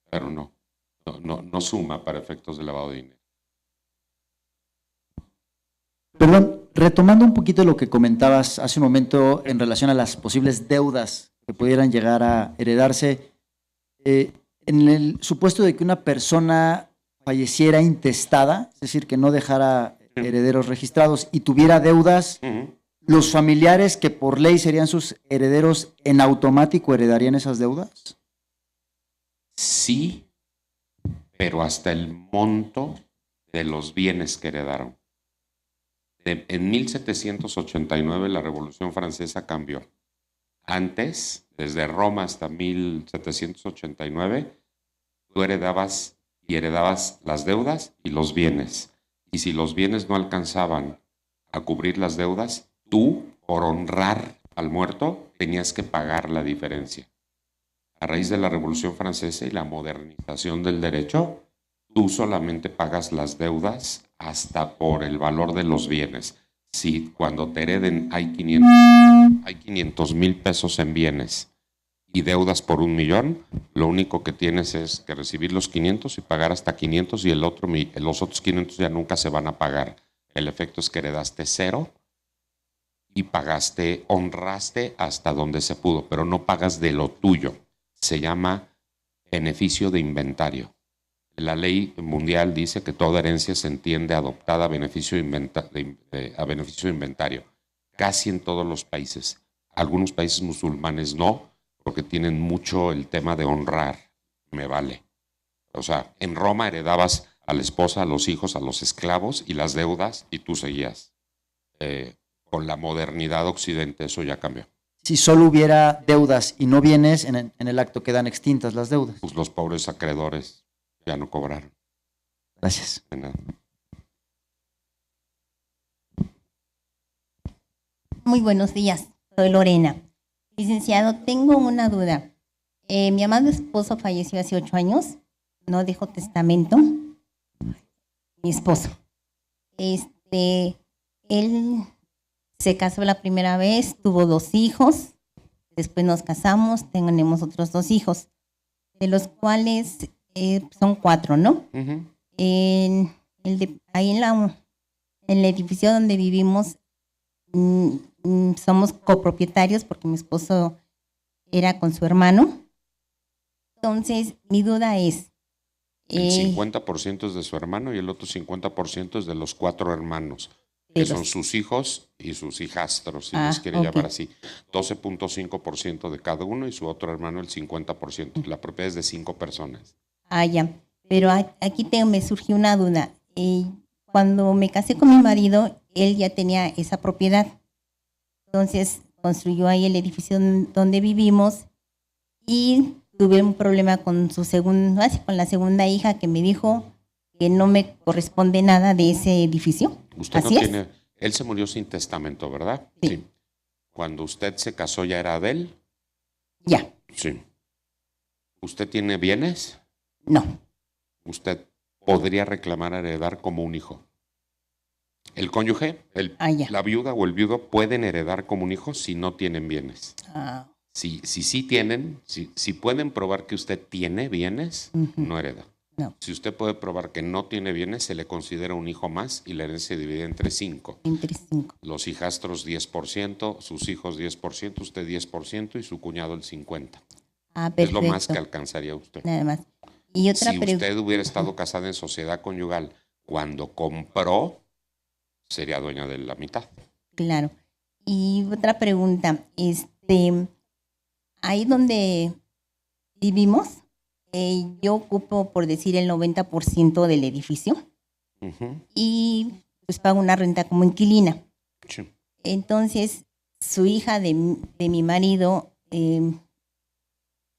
Pero no suma para efectos de lavado de dinero. Perdón, retomando un poquito lo que comentabas hace un momento en relación a las posibles deudas que pudieran llegar a heredarse, en el supuesto de que una persona falleciera intestada, es decir, que no dejara herederos registrados y tuviera deudas, ¿los familiares que por ley serían sus herederos en automático heredarían esas deudas? Sí, pero hasta el monto de los bienes que heredaron. En 1789 la Revolución Francesa cambió. Antes, desde Roma hasta 1789, tú heredabas las deudas y los bienes. Y si los bienes no alcanzaban a cubrir las deudas, tú, por honrar al muerto, tenías que pagar la diferencia. A raíz de la Revolución Francesa y la modernización del derecho, tú solamente pagas las deudas hasta por el valor de los bienes. Si cuando te hereden hay 500,000 pesos en bienes y deudas por 1,000,000, lo único que tienes es que recibir los 500 y pagar hasta 500 y los otros 500 ya nunca se van a pagar. El efecto es que heredaste 0 y honraste hasta donde se pudo, pero no pagas de lo tuyo. se llama beneficio de inventario. La ley mundial dice que toda herencia se entiende adoptada a beneficio de inventario, casi en todos los países. Algunos países musulmanes no, porque tienen mucho el tema de honrar, me vale. O sea, en Roma heredabas a la esposa, a los hijos, a los esclavos y las deudas, y tú seguías. Con la modernidad occidente eso ya cambió. Si solo hubiera deudas y no bienes, en el acto quedan extintas las deudas. Pues los pobres acreedores ya no cobraron. Gracias. De nada. Muy buenos días, soy Lorena. Licenciado, tengo una duda. Mi amado esposo falleció hace 8 años, no dejó testamento. Mi esposo. Él se casó la primera vez, tuvo 2 hijos, después nos casamos, tenemos otros 2 hijos, de los cuales son 4, ¿no? Uh-huh. Ahí en el edificio donde vivimos, somos copropietarios porque mi esposo era con su hermano. Entonces, mi duda es... El 50% es de su hermano y el otro 50% es de los 4 hermanos, que son sus hijos y sus hijastros, si les quiere llamar así. 12.5% de cada uno y su otro hermano el 50%. La propiedad es de 5 personas. Ya. Pero aquí me surgió una duda. Cuando me casé con mi marido, él ya tenía esa propiedad. Entonces construyó ahí el edificio donde vivimos y tuve un problema con con la segunda hija, que me dijo que no me corresponde nada de ese edificio. Usted no tiene, él se murió sin testamento, ¿verdad? Sí. Cuando usted se casó, ¿ya era de él? Ya. Sí. ¿Usted tiene bienes? No. Usted podría reclamar heredar como un hijo. El cónyuge, la viuda o el viudo pueden heredar como un hijo si no tienen bienes. Si tienen, si pueden probar que usted tiene bienes, no hereda. No. Si usted puede probar que no tiene bienes, se le considera un hijo más y la herencia se divide entre 5. Entre 5. Los hijastros 10%, sus hijos 10%, usted 10% y su cuñado el 50%. Perfecto. Es lo más que alcanzaría usted. Nada más. Y otra si usted hubiera estado casada en sociedad conyugal cuando compró, sería dueña de la mitad. Claro. Y otra pregunta, ahí donde vivimos, yo ocupo, por decir, el 90% del edificio y pues pago una renta como inquilina. Sí. Entonces, su hija de mi marido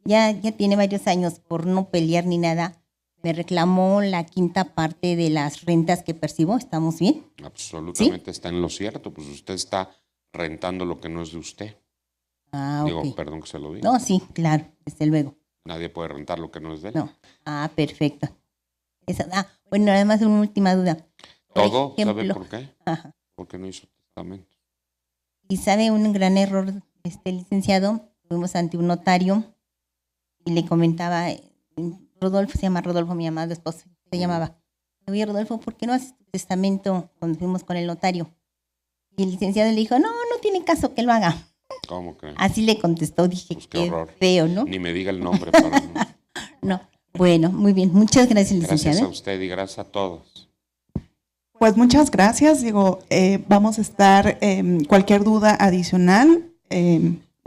ya tiene varios años, por no pelear ni nada, me reclamó la 5ª parte de las rentas que percibo. ¿Estamos bien? Absolutamente. ¿Sí? Está en lo cierto, pues usted está rentando lo que no es de usted. Ok. Perdón que se lo diga. No, sí, claro, desde luego. Nadie puede rentar lo que no es de él. No. Perfecto. Bueno, además una última duda. Todo, ¿sabe por qué? Porque no hizo testamento. Y sabe un gran error, licenciado, fuimos ante un notario y le comentaba, Rodolfo, se llama Rodolfo, mi amado esposo, se llamaba. Oye, Rodolfo, ¿por qué no haces tu testamento cuando fuimos con el notario? Y el licenciado le dijo, no tiene caso que lo haga. ¿Cómo creen? Así le contestó, dije, pues qué horror. Feo, ¿no? Ni me diga el nombre para no. No. Bueno, muy bien. Muchas gracias, licenciado. Gracias a usted y gracias a todos. Pues muchas gracias. Vamos a estar, cualquier duda adicional,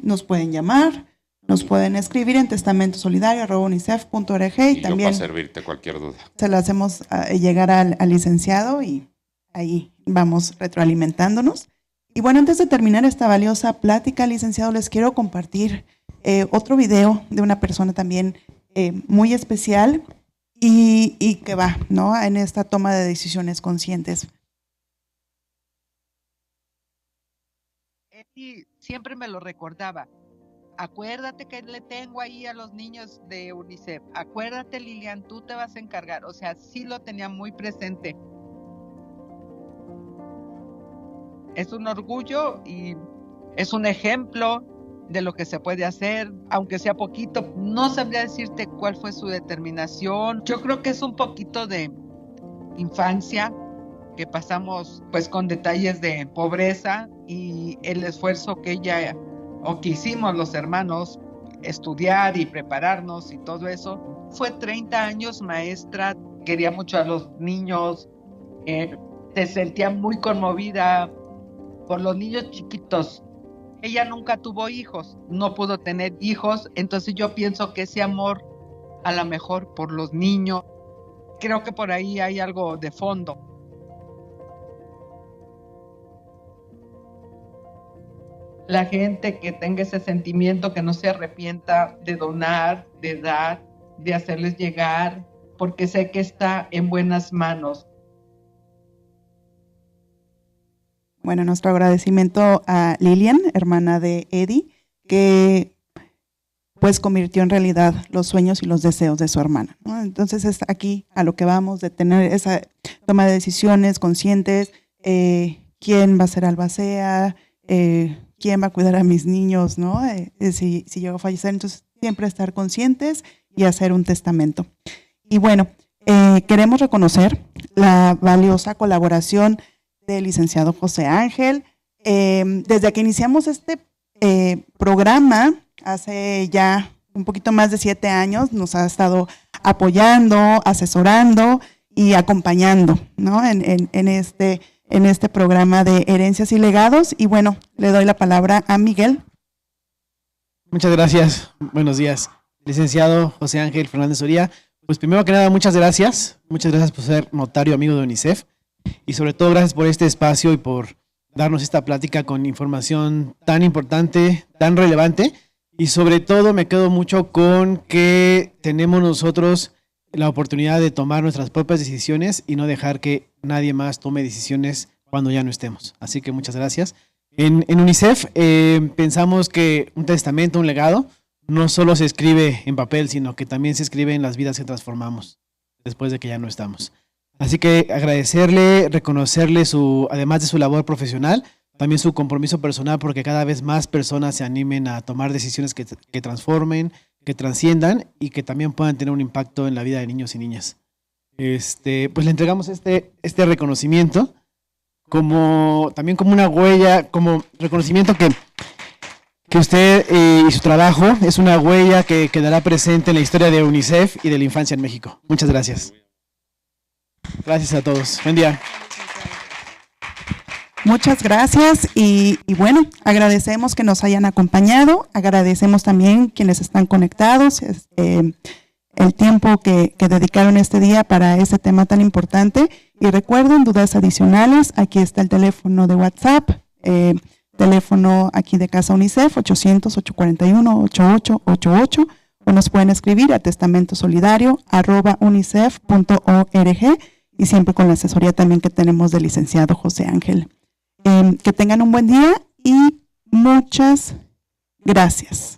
nos pueden llamar, nos pueden escribir en testamentosolidario@unicef.org y también yo para servirte cualquier duda. se la hacemos llegar al licenciado y ahí vamos retroalimentándonos. Y bueno, antes de terminar esta valiosa plática, licenciado, les quiero compartir otro video de una persona también muy especial y que va, ¿no?, en esta toma de decisiones conscientes. Él siempre me lo recordaba. Acuérdate que le tengo ahí a los niños de UNICEF. Acuérdate, Lilian, tú te vas a encargar. O sea, sí lo tenía muy presente. Es un orgullo y es un ejemplo de lo que se puede hacer, aunque sea poquito. No sabría decirte cuál fue su determinación. Yo creo que es un poquito de infancia que pasamos pues con detalles de pobreza y el esfuerzo que ella o que hicimos los hermanos estudiar y prepararnos y todo eso. Fue 30 años maestra, quería mucho a los niños, se sentía muy conmovida por los niños chiquitos. Ella nunca tuvo hijos, no pudo tener hijos, entonces yo pienso que ese amor a lo mejor por los niños, creo que por ahí hay algo de fondo. La gente que tenga ese sentimiento, que no se arrepienta de donar, de dar, de hacerles llegar, porque sé que está en buenas manos. Bueno, nuestro agradecimiento a Lilian, hermana de Eddie, que pues convirtió en realidad los sueños y los deseos de su hermana, ¿no? Entonces es aquí a lo que vamos, de tener esa toma de decisiones conscientes, quién va a ser albacea, quién va a cuidar a mis niños, ¿no? Si llego a fallecer, entonces siempre estar conscientes y hacer un testamento. Y bueno, queremos reconocer la valiosa colaboración del licenciado José Ángel. Desde que iniciamos este programa, hace ya un poquito más de 7 años, nos ha estado apoyando, asesorando y acompañando, ¿no? en este programa de Herencias y Legados. Y bueno, le doy la palabra a Miguel. Muchas gracias. Buenos días. Licenciado José Ángel Fernández Uría, pues primero que nada, muchas gracias. Muchas gracias por ser notario amigo de UNICEF y sobre todo gracias por este espacio y por darnos esta plática con información tan importante, tan relevante, y sobre todo me quedo mucho con que tenemos nosotros la oportunidad de tomar nuestras propias decisiones y no dejar que nadie más tome decisiones cuando ya no estemos. Así que muchas gracias. En UNICEF pensamos que un testamento, un legado, no solo se escribe en papel, sino que también se escribe en las vidas que transformamos después de que ya no estamos. Así que agradecerle, reconocerle además de su labor profesional, también su compromiso personal, porque cada vez más personas se animen a tomar decisiones que transformen, que trasciendan y que también puedan tener un impacto en la vida de niños y niñas. Pues le entregamos este reconocimiento también como una huella, como reconocimiento que usted y su trabajo es una huella que quedará presente en la historia de UNICEF y de la infancia en México. Muchas gracias. Gracias a todos. Buen día. Muchas gracias y bueno, agradecemos que nos hayan acompañado, agradecemos también quienes están conectados, el tiempo que dedicaron este día para este tema tan importante. Y recuerden, dudas adicionales, aquí está el teléfono de WhatsApp, teléfono aquí de Casa UNICEF, 800-841-8888, o nos pueden escribir a testamentosolidario@unicef.org, y siempre con la asesoría también que tenemos del licenciado José Ángel. Que tengan un buen día y muchas gracias.